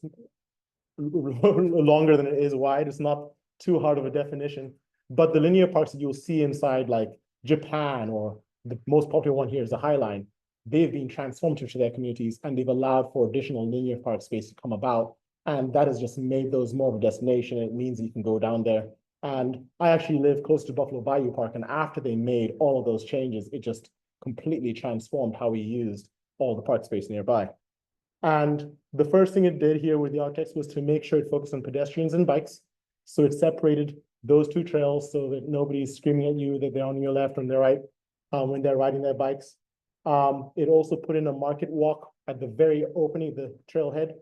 longer than it is wide. It's not too hard of a definition, but the linear parks that you'll see inside like Japan, or the most popular one here is the High Line, they've been transformative to their communities, and they've allowed for additional linear park space to come about. And that has just made those more of a destination. It means you can go down there. And I actually live close to Buffalo Bayou Park, and after they made all of those changes, it just completely transformed how we used all the park space nearby. And the first thing it did here with the architects was to make sure it focused on pedestrians and bikes. So it separated those two trails so that nobody's screaming at you that they're on your left or on their right when they're riding their bikes. It also put in a market walk at the very opening of the trailhead,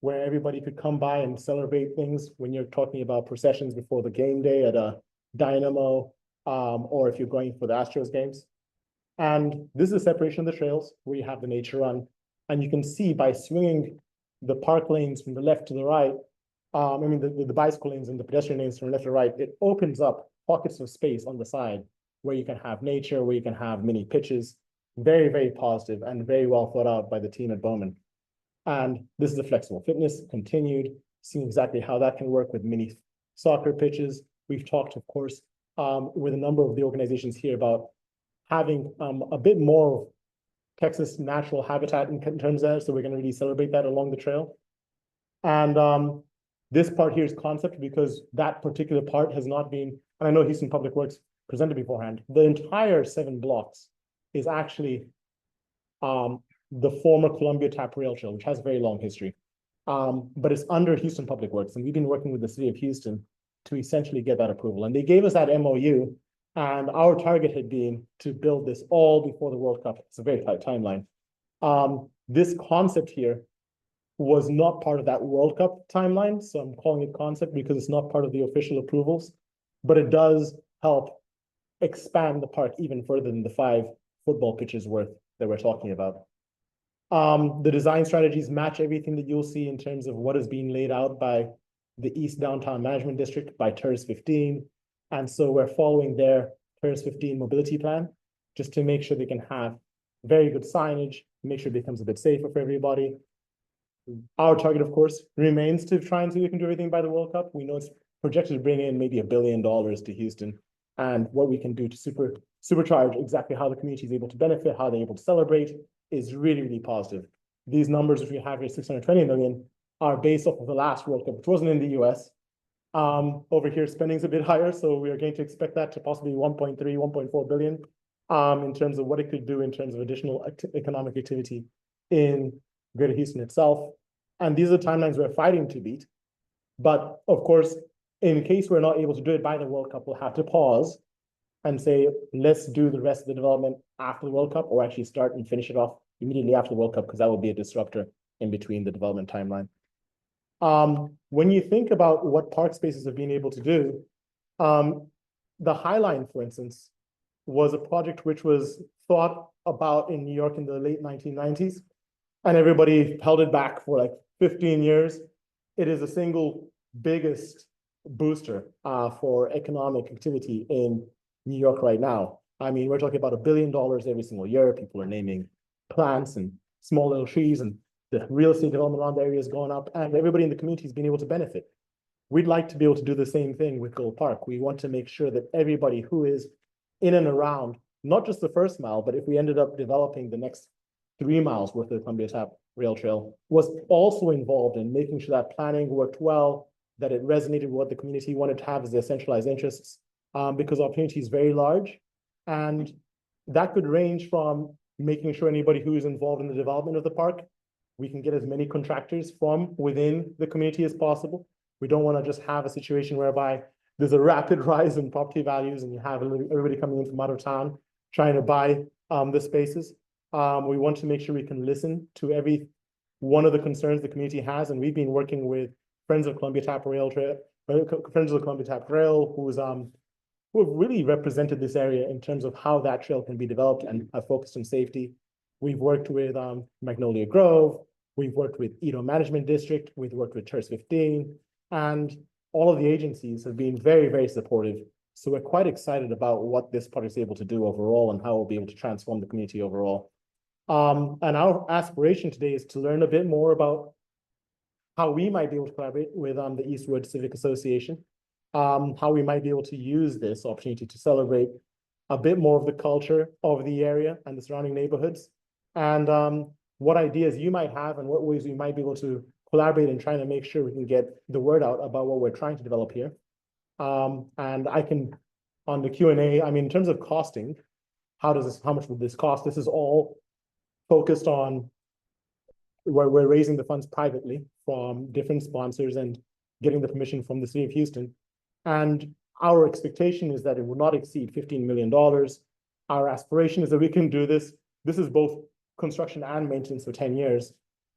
where everybody could come by and celebrate things when you're talking about processions before the game day at a Dynamo, or if you're going for the Astros games. And this is a separation of the trails where you have the nature run. And you can see by swinging the park lanes from the left to the right, the bicycle lanes and the pedestrian lanes from left to right, it opens up pockets of space on the side where you can have nature, where you can have mini pitches. Very, very positive and very well thought out by the team at Bowman. And this is a flexible fitness continued, seeing exactly how that can work with mini soccer pitches. We've talked, of course, with a number of the organizations here about having a bit more Texas natural habitat in terms of that, so we're going to really celebrate that along the trail. And this part here is concept because that particular part has not been, and I know Houston Public Works presented beforehand, the entire 7 blocks is actually the former Columbia Tap Rail Trail, which has a very long history. But it's under Houston Public Works, and we've been working with the city of Houston to essentially get that approval. And they gave us that MOU, and our target had been to build this all before the World Cup. It's a very tight timeline. This concept here was not part of that World Cup timeline, so I'm calling it concept because it's not part of the official approvals, but it does help expand the park even further than the 5 football pitches worth that we're talking about. The design strategies match everything that you'll see in terms of what is being laid out by the East Downtown Management District, by TERS 15. And so we're following their TERS 15 mobility plan, just to make sure they can have very good signage, make sure it becomes a bit safer for everybody. Our target, of course, remains to try and see if we can do everything by the World Cup. We know it's projected to bring in maybe $1 billion to Houston, and what we can do to supercharge exactly how the community is able to benefit, how they're able to celebrate, is really, really positive. These numbers, which we have here, 620 million, are based off of the last World Cup, which wasn't in the US. Over here, spending's a bit higher, so we are going to expect that to possibly 1.3, 1.4 billion in terms of what it could do in terms of additional economic activity in Greater Houston itself. And these are the timelines we're fighting to beat. But of course, in case we're not able to do it by the World Cup, we'll have to pause and say, let's do the rest of the development after the World Cup, or actually start and finish it off immediately after the World Cup, because that will be a disruptor in between the development timeline. When you think about what park spaces have been able to do, the High Line, for instance, was a project which was thought about in New York in the late 1990s, and everybody held it back for like 15 years. It is the single biggest booster for economic activity in New York right now. I mean, we're talking about $1 billion every single year. People are naming plants and small little trees, and the real estate development around the area is going up, and everybody in the community has been able to benefit. We'd like to be able to do the same thing with Gold Park. We want to make sure that everybody who is in and around, not just the first mile, but if we ended up developing the next 3 miles worth of the Columbia Tap Rail Trail, was also involved in making sure that planning worked well, that it resonated with what the community wanted to have as their centralized interests, because opportunity is very large. And that could range from making sure anybody who is involved in the development of the park, we can get as many contractors from within the community as possible. We don't want to just have a situation whereby there's a rapid rise in property values and you have everybody coming in from out of town trying to buy the spaces. We want to make sure we can listen to every one of the concerns the community has, and we've been working with Friends of Columbia Tap Rail Trail, Friends of the Columbia Tap Rail, who have really represented this area in terms of how that trail can be developed and have focused on safety. We've worked with Magnolia Grove, we've worked with Edo Management District, we've worked with TERS 15, and all of the agencies have been very, very supportive. So we're quite excited about what this project is able to do overall and how we'll be able to transform the community overall. And our aspiration today is to learn a bit more about how we might be able to collaborate with the Eastwood Civic Association, how we might be able to use this opportunity to celebrate a bit more of the culture of the area and the surrounding neighborhoods, and what ideas you might have and what ways we might be able to collaborate in trying to make sure we can get the word out about what we're trying to develop here. And I can, on the Q&A, I mean, in terms of costing, how much would this cost? This is all focused on where we're raising the funds privately from different sponsors and getting the permission from the city of Houston. And our expectation is that it will not exceed $15 million. Our aspiration is that we can do this. This is both construction and maintenance for 10 years.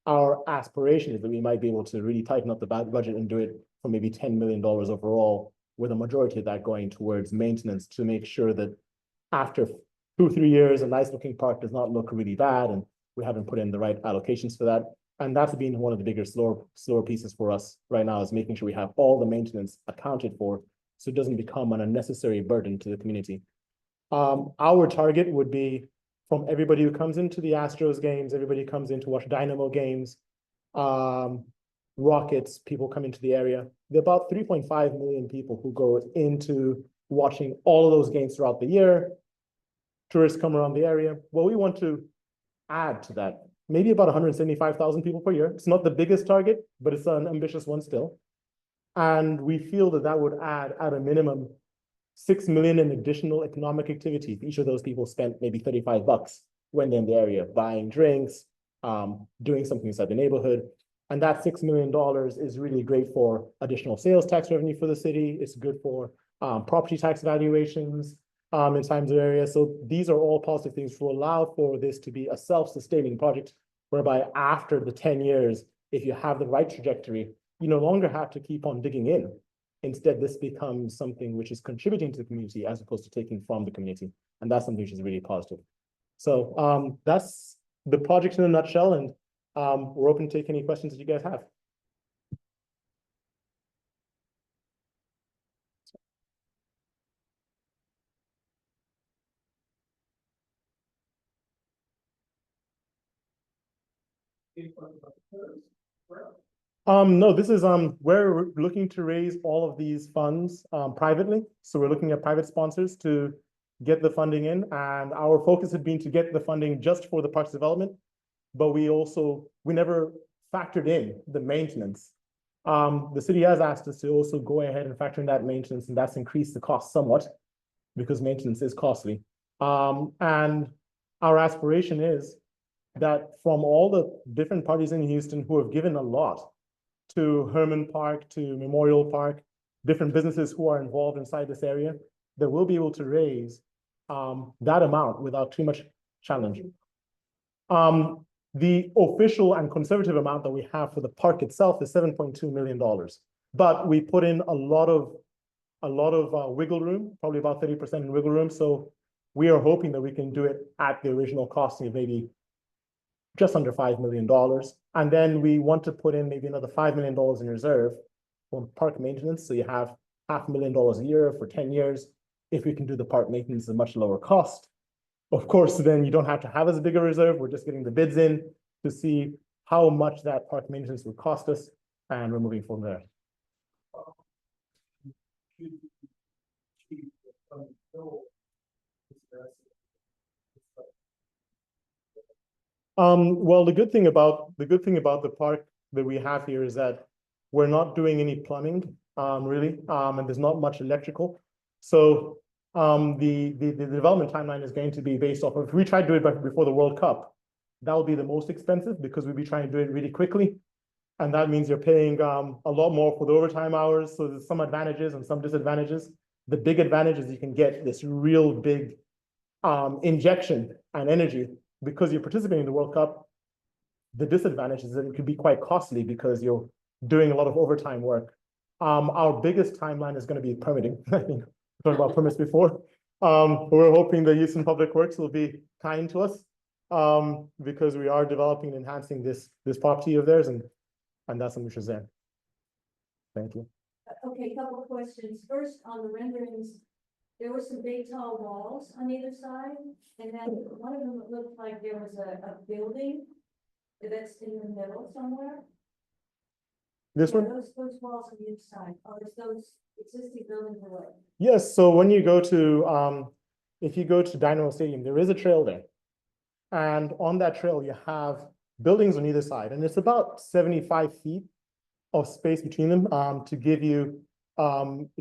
Our aspiration is that we might be able to really tighten up the budget and do it for maybe $10 million overall with a majority of that going towards maintenance to make sure that after 2-3 years, a nice looking park does not look really bad, and we haven't put in the right allocations for that. And that's been one of the bigger slower pieces for us right now, is making sure we have all the maintenance accounted for, so it doesn't become an unnecessary burden to the community. Our target would be from everybody who comes into the Astros games, everybody who comes in to watch Dynamo games, Rockets, people come into the area. There are about 3.5 million people who go into watching all of those games throughout the year. Tourists come around the area. Well, we want to add to that, maybe about 175,000 people per year. It's not the biggest target, but it's an ambitious one still. And we feel that that would add, at a minimum, 6 million in additional economic activity. Each of those people spent maybe $35 when they're in the area, buying drinks, doing something inside the neighborhood. And that $6 million is really great for additional sales tax revenue for the city. It's good for property tax valuations in times of area. So these are all positive things to allow for this to be a self-sustaining project, whereby after the 10 years, if you have the right trajectory, you no longer have to keep on digging in. Instead, this becomes something which is contributing to the community as opposed to taking from the community. And that's something which is really positive. So that's the project in a nutshell, and we're open to take any questions that you guys have. No, this is we're looking to raise all of these funds privately. So we're looking at private sponsors to get the funding in, and our focus had been to get the funding just for the parks development, but we never factored in the maintenance. The city has asked us to also go ahead and factor in that maintenance, and that's increased the cost somewhat because maintenance is costly. And our aspiration is that from all the different parties in Houston who have given a lot to Herman Park, to Memorial Park, different businesses who are involved inside this area, that we'll be able to raise that amount without too much challenge. The official and conservative amount that we have for the park itself is $7.2 million, but we put in a lot of wiggle room, probably about 30% in wiggle room. So we are hoping that we can do it at the original costing of maybe just under $5 million. And then we want to put in maybe another $5 million in reserve for park maintenance. So you have $500,000 a year for 10 years. If we can do the park maintenance at a much lower cost, of course, then you don't have to have as big a reserve. We're just getting the bids in to see how much that park maintenance would cost us, and we're moving from there. Well, the good thing about the park that we have here is that we're not doing any plumbing, really, and there's not much electrical. So the development timeline is going to be based off of, if we try to do it before the World Cup, that will be the most expensive because we'll be trying to do it really quickly. And that means you're paying a lot more for the overtime hours. So there's some advantages and some disadvantages. The big advantage is you can get this real big injection and energy because you're participating in the World Cup. The disadvantage is that it could be quite costly because you're doing a lot of overtime work. Our biggest timeline is going to be permitting. I think we talked about permits before. We're hoping the Houston Public Works will be kind to us because we are developing and enhancing this property of theirs, and that's something which is there. Thank you. Okay, a couple of questions. First, on the renderings, there were some big tall walls on either side, and then one of them looked like there was a building that's in the middle somewhere. This one? Those walls on each side, or is those existing buildings away? Yes, so when you go to, if you go to Dynamo Stadium, there is a trail there. And on that trail, you have buildings on either side, and it's about 75 feet of space between them to give you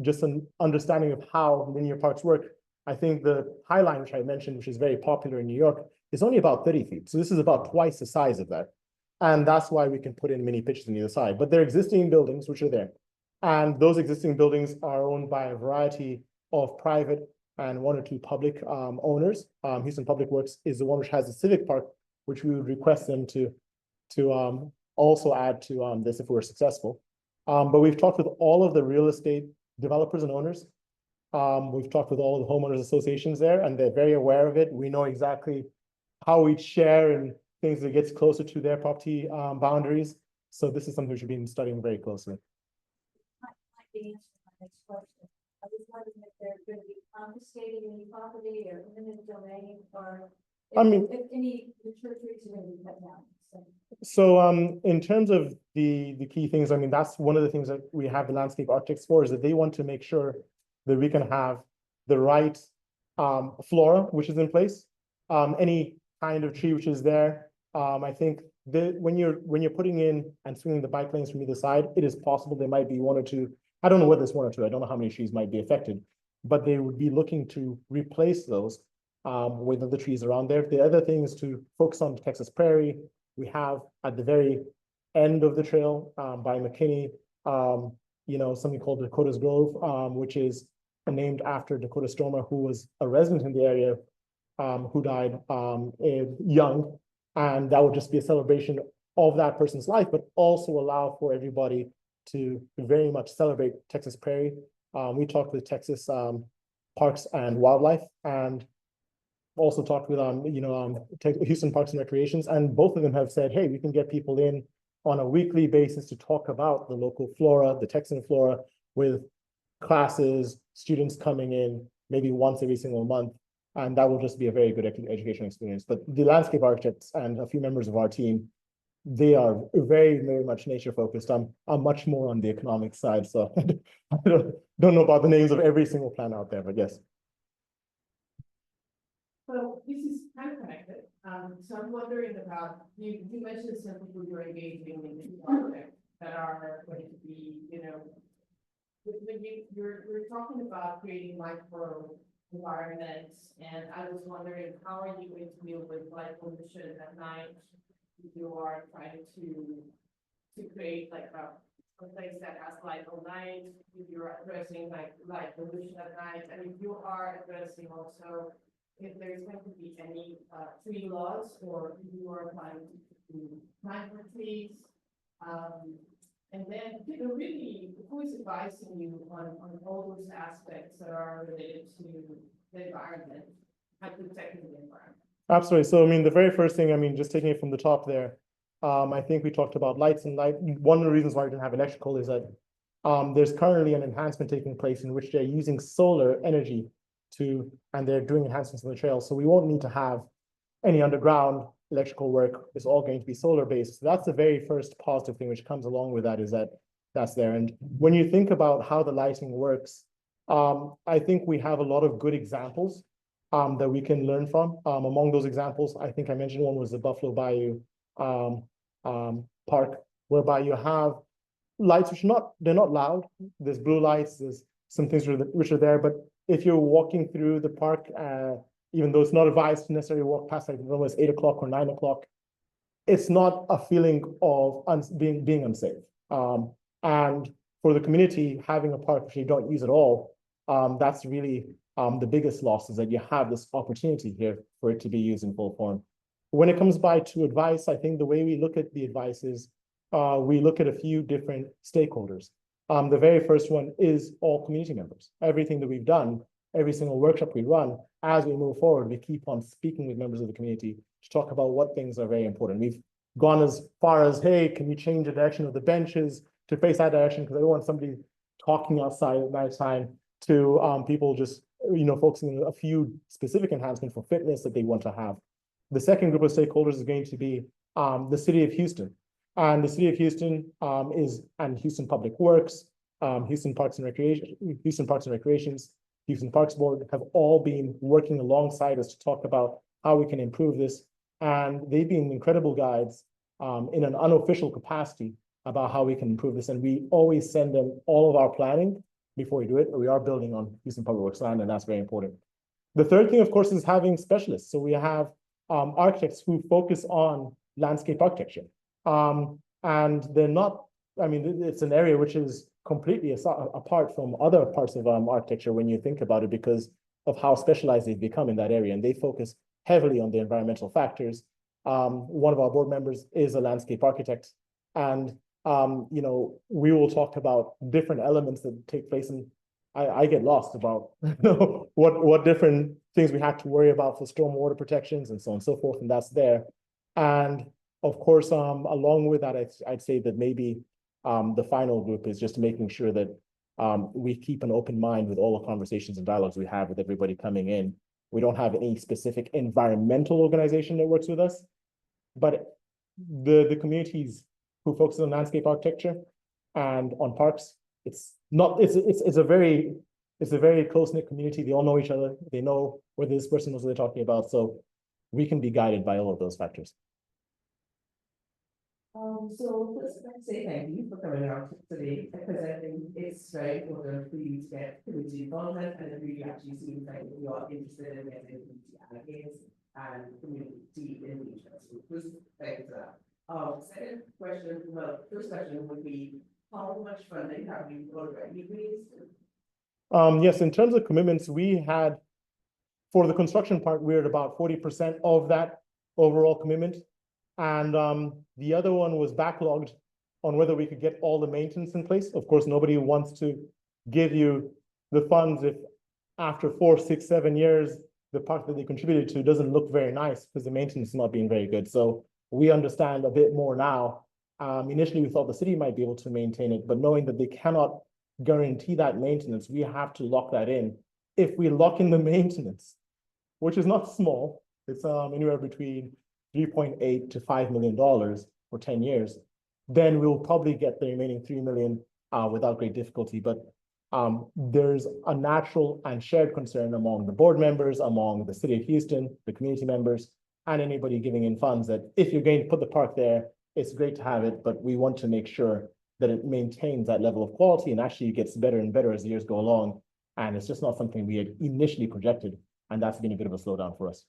just an understanding of how linear parks work. I think the High Line, which I mentioned, which is very popular in New York, is only about 30 feet. So this is about twice the size of that. And that's why we can put in mini pitches on either side. But they're existing buildings which are there. And those existing buildings are owned by a variety of private and 1 or 2 public owners. Houston Public Works is the one which has a civic park, which we would request them to also add to this if we're successful. But we've talked with all of the real estate developers and owners. We've talked with all the homeowners associations there, and they're very aware of it. We know exactly how we share and things that gets closer to their property boundaries. So this is something we should be studying very closely. Might be answering my next question. I was wondering if they're going to be confiscating any property or eminent domain, or I mean, if any mature trees are going to be cut down. So in terms of the key things, I mean, that's one of the things that we have the landscape architects for, is that they want to make sure that we can have the right flora which is in place. Any kind of tree which is there. I think when you're putting in and swinging the bike lanes from either side, it is possible there might be one or two. I don't know whether it's one or two. I don't know how many trees might be affected, but they would be looking to replace those with other trees around there. The other thing is to focus on Texas Prairie. We have at the very end of the trail by McKinney, something called Dakota's Grove, which is named after Dakota Stormer, who was a resident in the area, who died young. And that would just be a celebration of that person's life, but also allow for everybody to very much celebrate Texas Prairie. We talked with Texas Parks and Wildlife, and also talked with Houston Parks and Recreations, and both of them have said, hey, we can get people in on a weekly basis to talk about the local flora, the Texan flora, with classes, students coming in maybe once every single month, and that will just be a very good educational experience. But the landscape architects and a few members of our team, they are very, very much nature focused. I'm much more on the economic side, so I don't know about the names of every single plan out there, but yes. So this is kind of connected. So I'm wondering about, you mentioned some people who are engaging in this project that are going to be, when you're talking about creating micro environments, and I was wondering, how are you going to deal with light pollution at night? If you are trying to create like a place that has light all night, if you're addressing like light pollution at night, and if you are addressing also if there's going to be any tree laws, or if you are planning to plant more trees. And then, really, who is advising you on all those aspects that are related to the environment and protecting the environment? Absolutely. So, I mean, the very first thing, I mean, just taking it from the top there, I think we talked about lights and light. One of the reasons why we didn't have electrical is that there's currently an enhancement taking place in which they're using solar energy and they're doing enhancements on the trail. So we won't need to have any underground electrical work. It's all going to be solar based. So that's the very first positive thing which comes along with that, is that that's there. And when you think about how the lighting works, I think we have a lot of good examples that we can learn from. Among those examples, I think I mentioned one was the Buffalo Bayou Park, whereby you have lights which they're not loud. There's blue lights, there's some things which are there, but if you're walking through the park, even though it's not advised to necessarily walk past like almost 8 o'clock or 9 o'clock, it's not a feeling of being unsafe. And for the community, having a park which you don't use at all, that's really the biggest loss, is that you have this opportunity here for it to be used in full form. When it comes by to advice, I think the way we look at the advice is we look at a few different stakeholders. The very first one is all community members. Everything that we've done, every single workshop we run, as we move forward, we keep on speaking with members of the community to talk about what things are very important. We've gone as far as, hey, can you change the direction of the benches to face that direction? Because I don't want somebody talking outside at night time, to people just, focusing on a few specific enhancements for fitness that they want to have. The second group of stakeholders is going to be the city of Houston. And the city of Houston and Houston Public Works, Houston Parks and Recreations, Houston Parks Board have all been working alongside us to talk about how we can improve this. And they've been incredible guides in an unofficial capacity about how we can improve this. And we always send them all of our planning before we do it. We are building on Houston Public Works land, and that's very important. The third thing, of course, is having specialists. So we have architects who focus on landscape architecture. And they're not, it's an area which is completely apart from other parts of architecture when you think about it, because of how specialized they've become in that area. And they focus heavily on the environmental factors. One of our board members is a landscape architect. And, we will talk about different elements that take place. And I get lost about what different things we have to worry about for stormwater protections and so on and so forth, and that's there. And of course, along with that, I'd say that maybe the final group is just making sure that we keep an open mind with all the conversations and dialogues we have with everybody coming in. We don't have any specific environmental organization that works with us, but the communities who focus on landscape architecture and on parks, it's a very close-knit community. They all know each other. They know whether this person knows what they're talking about. So we can be guided by all of those factors. So first, let's say thank you for coming out today, because I think it's very important for you to get community involvement, and it really actually seems like you are interested in getting community allies and community engagement. So first, thank you for that. Second question, well, first question would be, how much funding have you already raised? Yes, in terms of commitments, we had, for the construction part, we're at about 40% of that overall commitment. And the other one was backlogged on whether we could get all the maintenance in place. Of course, nobody wants to give you the funds if after 4, 6, 7 years, the park that they contributed to doesn't look very nice because the maintenance is not being very good. So we understand a bit more now. Initially, we thought the city might be able to maintain it, but knowing that they cannot guarantee that maintenance, we have to lock that in. If we lock in the maintenance, which is not small, it's anywhere between $3.8 to $5 million for 10 years, then we'll probably get the remaining $3 million without great difficulty. But there's a natural and shared concern among the board members, among the city of Houston, the community members, and anybody giving in funds that if you're going to put the park there, it's great to have it, but we want to make sure that it maintains that level of quality and actually gets better and better as the years go along. And it's just not something we had initially projected, and that's been a bit of a slowdown for us.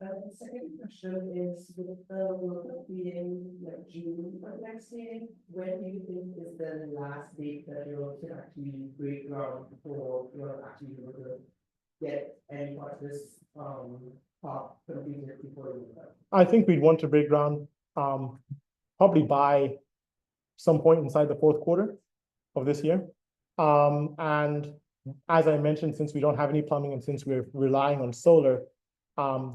The second question is, with the world being like June of next year, when do you think is the last date that you'll actually break ground for you'll actually able to get any part of this park completed before you? I think we'd want to break ground probably by some point inside the fourth quarter of this year. And as I mentioned, since we don't have any plumbing and since we're relying on solar,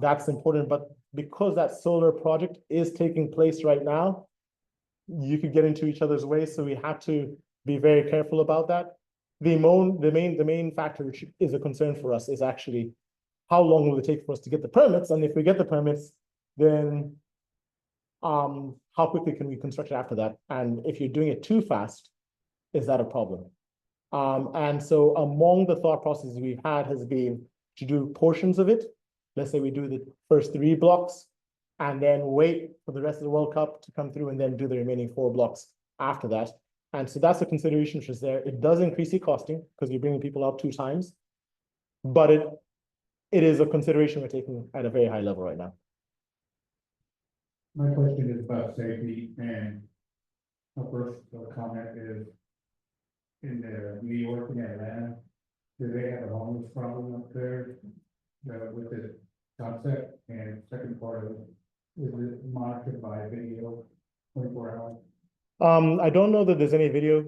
that's important. But because that solar project is taking place right now, you could get into each other's way. So we have to be very careful about that. The main factor which is a concern for us is actually how long will it take for us to get the permits? And if we get the permits, then how quickly can we construct it after that? And if you're doing it too fast, is that a problem? And so among the thought processes we've had has been to do portions of it. Let's say we do the first 3 blocks and then wait for the rest of the World Cup to come through and then do the remaining 4 blocks after that. And so that's a consideration which is there. It does increase the costing because you're bringing people out 2 times, but it is a consideration we're taking at a very high level right now. My question is about safety, and my first comment is, in New York and Atlanta, do they have a homeless problem up there with this concept? And second part of it, is it monitored by video 24 hours? I don't know that there's any video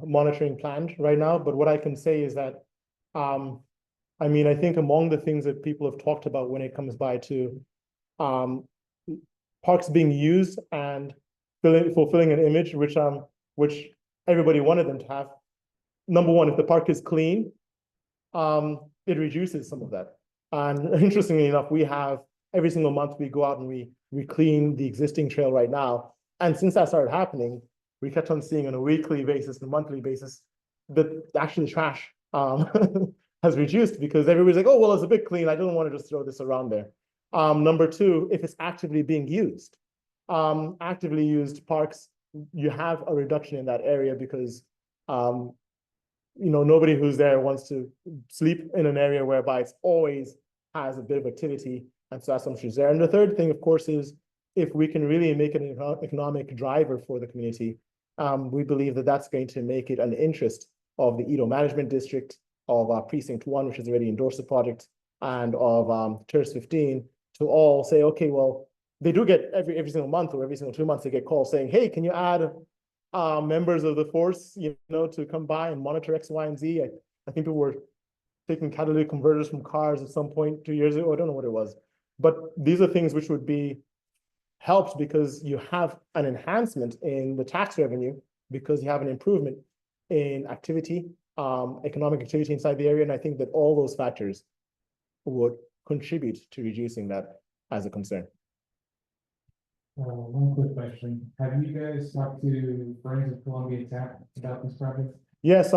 monitoring planned right now, but what I can say is that I mean, I think among the things that people have talked about when it comes by to parks being used and fulfilling an image which everybody wanted them to have. Number one, if the park is clean, it reduces some of that. And interestingly enough, we have every single month we go out and we clean the existing trail right now. And since that started happening, we kept on seeing on a weekly basis, and monthly basis, that actually the trash has reduced because everybody's like, oh, well, it's a bit clean. I don't want to just throw this around there. Number two, if it's actively being used, actively used parks, you have a reduction in that area because, you know, nobody who's there wants to sleep in an area whereby it's always has a bit of activity. And so that's something there. And the third thing, of course, is if we can really make it an economic driver for the community, we believe that that's going to make it an interest of the Edo Management District, of Precinct 1, which has already endorsed the project, and of Tourist 15 to all say, okay, well, they do get every single month or every single 2 months, they get calls saying, hey, can you add members of the force, to come by and monitor X, Y, and Z. I think people were taking catalytic converters from cars at some point 2 years ago. I don't know what it was. But these are things which would be helped because you have an enhancement in the tax revenue because you have an improvement in activity, economic activity inside the area. And I think that all those factors would contribute to reducing that as a concern. One quick question. Have you guys talked to Friends of Columbia Tap about this project? Yes,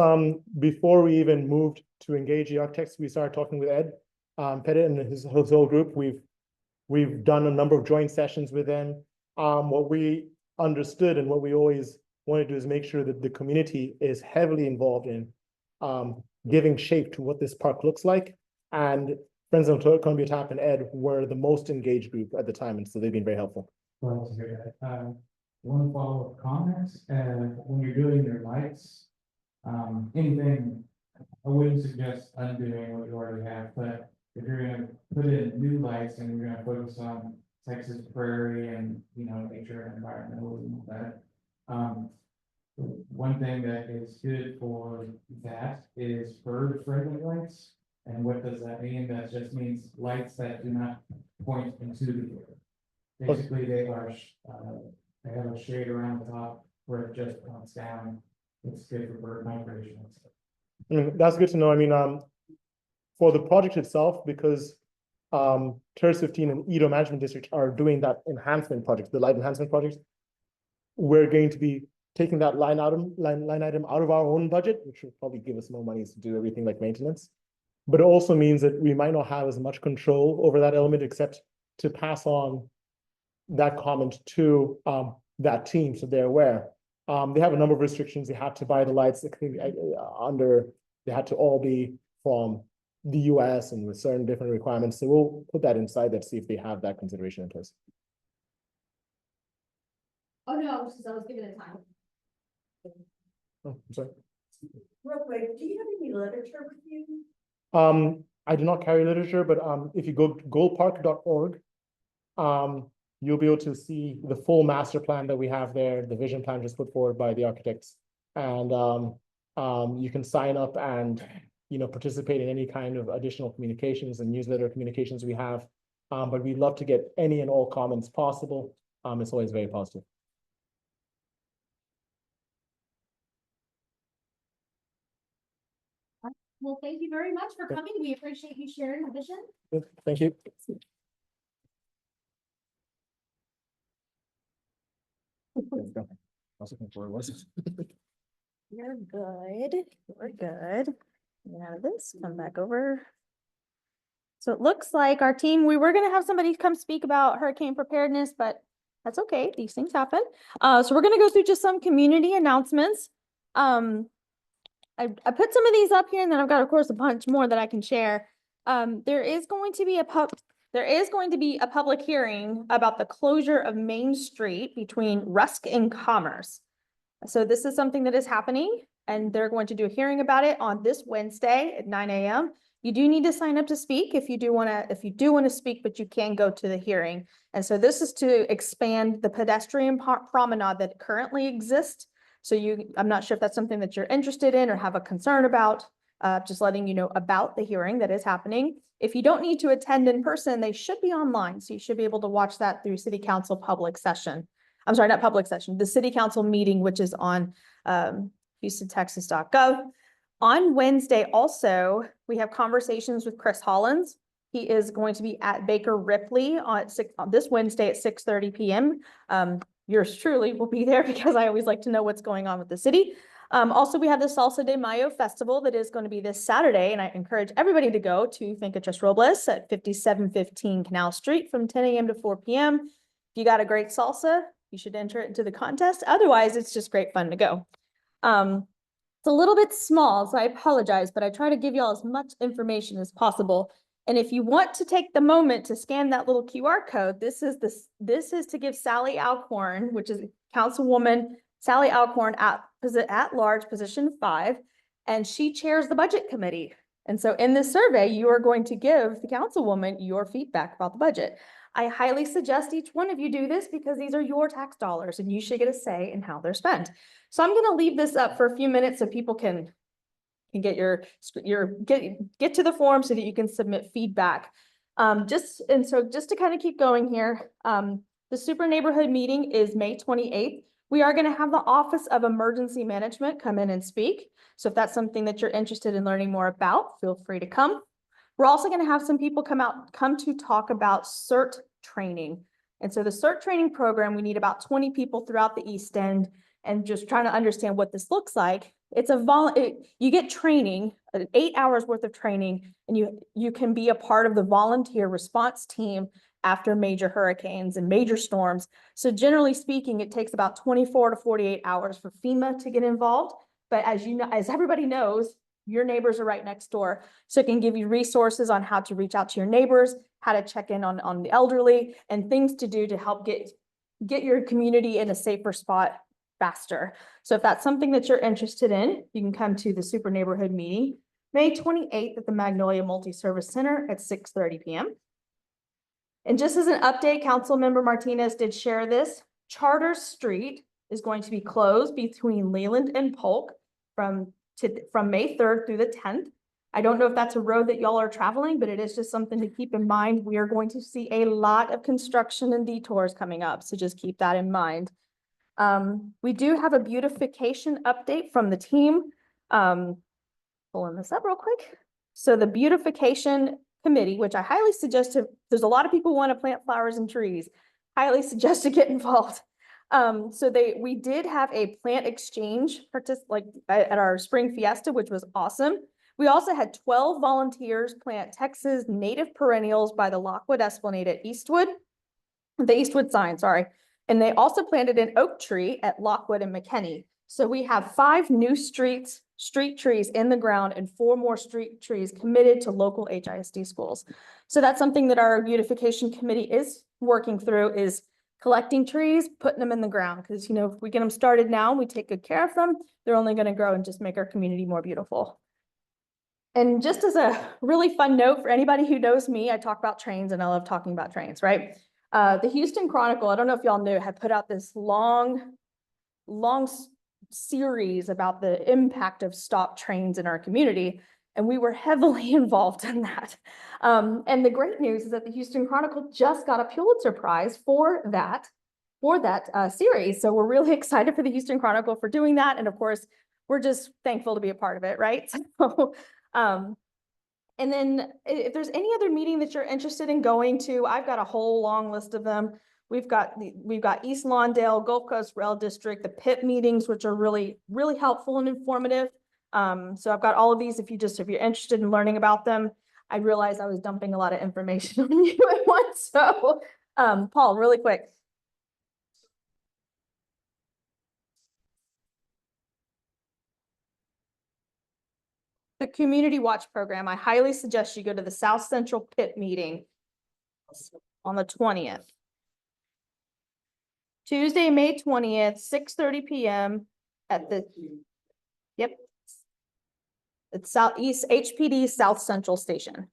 before we even moved to engage the architects, we started talking with Ed Pettit and his whole group. We've done a number of joint sessions with them. What we understood and what we always want to do is make sure that the community is heavily involved in giving shape to what this park looks like. And Friends of Columbia Tap and Ed were the most engaged group at the time, and so they've been very helpful. Well, to hear that. One follow-up comment, when you're doing your lights, anything, I wouldn't suggest undoing what you already have, but if you're gonna put in new lights and you're gonna focus on Texas prairie and, nature and environmental and all that. One thing that is good for that is bird-friendly lights. And what does that mean? That just means lights that do not point into the air. Basically, they have a shade around the top where it just points down. It's good for bird migration and stuff. That's good to know. I mean, for the project itself, because Terrace 15 and Edo Management District are doing that enhancement project, the light enhancement project, we're going to be taking that line item out of our own budget, which will probably give us more money to do everything like maintenance. But it also means that we might not have as much control over that element, except to pass on that comment to that team so they're aware. They have a number of restrictions. They had to buy the lights they had to all be from the US and with certain different requirements. So we'll put that inside that, see if they have that consideration in place. Oh, no, because I was giving it time. Oh, I'm sorry. Real quick, do you have any literature with you? I do not carry literature, but if you go to goalpark.org, you'll be able to see the full master plan that we have there, the vision plan just put forward by the architects. And you can sign up and participate in any kind of additional communications and newsletter communications we have. But we'd love to get any and all comments possible. It's always very positive. Well, thank you very much for coming. We appreciate you sharing the vision. Thank you. I was looking for it, was it? You're good. We're good. Get out of this, come back over. So it looks like our team, we were gonna have somebody come speak about hurricane preparedness, but that's okay. These things happen. So we're gonna go through just some community announcements. I put some of these up here and then I've got, of course, a bunch more that I can share. There is going to be a public hearing about the closure of Main Street between Rusk and Commerce. So this is something that is happening and they're going to do a hearing about it on this Wednesday at 9 a.m. You do need to sign up to speak if you do want to speak, but you can go to the hearing. And so this is to expand the pedestrian promenade that currently exists. So I'm not sure if that's something that you're interested in or have a concern about, just letting you know about the hearing that is happening. If you don't need to attend in person, they should be online. So you should be able to watch that through City Council public session. I'm sorry, not public session, the City Council meeting, which is on HoustonTexas.gov. On Wednesday also, we have conversations with Chris Hollins. He is going to be at Baker Ripley on this Wednesday at 6:30 p.m. Yours truly will be there because I always like to know what's going on with the city. Also, we have the Salsa de Mayo Festival that is going to be this Saturday, and I encourage everybody to go to Finca Tres Robles at 5715 Canal Street from 10 a.m. to 4 p.m. If you got a great salsa, you should enter it into the contest. Otherwise, it's just great fun to go. It's a little bit small, so I apologize, but I try to give you all as much information as possible. And if you want to take the moment to scan that little QR code, this is to give Sally Alcorn, which is Councilwoman Sally Alcorn at large, position 5, and she chairs the budget committee. And so in this survey, you are going to give the councilwoman your feedback about the budget. I highly suggest each one of you do this because these are your tax dollars and you should get a say in how they're spent. So I'm gonna leave this up for a few minutes so people can get get to the form so that you can submit feedback. Just to kind of keep going here, the super neighborhood meeting is May 28th. We are gonna have the Office of Emergency Management come in and speak. So if that's something that you're interested in learning more about, feel free to come. We're also gonna have some people come to talk about CERT training. And so the CERT training program, we need about 20 people throughout the East End, and just trying to understand what this looks like. It's you get training, 8 hours worth of training, and you can be a part of the volunteer response team after major hurricanes and major storms. So generally speaking, it takes about 24 to 48 hours for FEMA to get involved. But as you know, as everybody knows, your neighbors are right next door. So it can give you resources on how to reach out to your neighbors, how to check in on the elderly, and things to do to help get your community in a safer spot faster. So if that's something that you're interested in, you can come to the super neighborhood meeting, May 28th at the Magnolia Multi-Service Center at 6:30 p.m. And just as an update, Councilmember Martinez did share this. Charter Street is going to be closed between Leland and Polk from May 3rd through the 10th. I don't know if that's a road that y'all are traveling, but it is just something to keep in mind. We are going to see a lot of construction and detours coming up, so just keep that in mind. We do have a beautification update from the team. Pulling this up real quick. So the beautification committee, which I highly suggest there's a lot of people who want to plant flowers and trees, highly suggest to get involved. We did have a plant exchange at our spring fiesta, which was awesome. We also had 12 volunteers plant Texas native perennials by the Lockwood Esplanade at Eastwood, the Eastwood sign, sorry. And they also planted an oak tree at Lockwood and McKinney. So we have 5 new street trees in the ground and 4 more street trees committed to local HISD schools. So that's something that our beautification committee is working through, is collecting trees, putting them in the ground. Because, if we get them started now and we take good care of them, they're only going to grow and just make our community more beautiful. And just as a really fun note for anybody who knows me, I talk about trains and I love talking about trains, right? The Houston Chronicle, I don't know if y'all knew, had put out this long series about the impact of stopped trains in our community. And we were heavily involved in that. And the great news is that the Houston Chronicle just got a Pulitzer Prize for that series. So we're really excited for the Houston Chronicle for doing that. And of course, we're just thankful to be a part of it, right? So, and then if there's any other meeting that you're interested in going to, I've got a whole long list of them. We've got East Lawndale, Gulf Coast Rail District, the PIP meetings, which are really, really helpful and informative. So I've got all of these if you're interested in learning about them. I realized I was dumping a lot of information on you at once. So Paul, really quick. The Community Watch Program, I highly suggest you go to the South Central PIP meeting on the 20th. Tuesday, May 20th, 6:30 p.m. at the, yep. It's Southeast HPD South Central Station.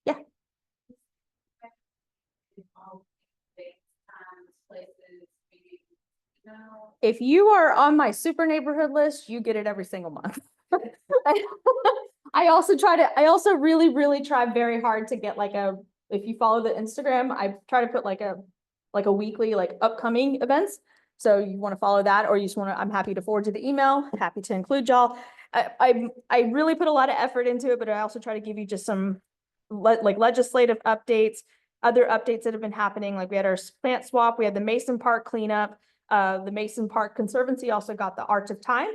Yeah. If you are on my super neighborhood list, you get it every single month. I also really, really try very hard to get if you follow the Instagram, I try to put like a weekly, upcoming events. So you want to follow that, or you just want to, I'm happy to forward you the email, happy to include y'all. I really put a lot of effort into it, but I also try to give you just some legislative updates, other updates that have been happening. Like we had our plant swap, we had the Mason Park cleanup. The Mason Park Conservancy also got the Arch of Time,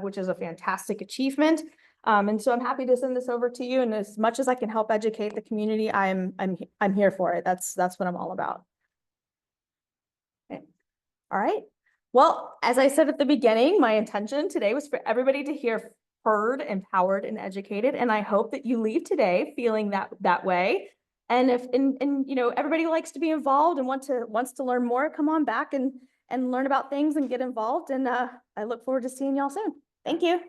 which is a fantastic achievement. And so I'm happy to send this over to you. And as much as I can help educate the community, I'm here for it. That's what I'm all about. Okay. All right. Well, as I said at the beginning, my intention today was for everybody to hear heard, empowered, and educated. And I hope that you leave today feeling that way. And if everybody likes to be involved and wants to learn more, come on back and learn about things and get involved. And I look forward to seeing y'all soon. Thank you.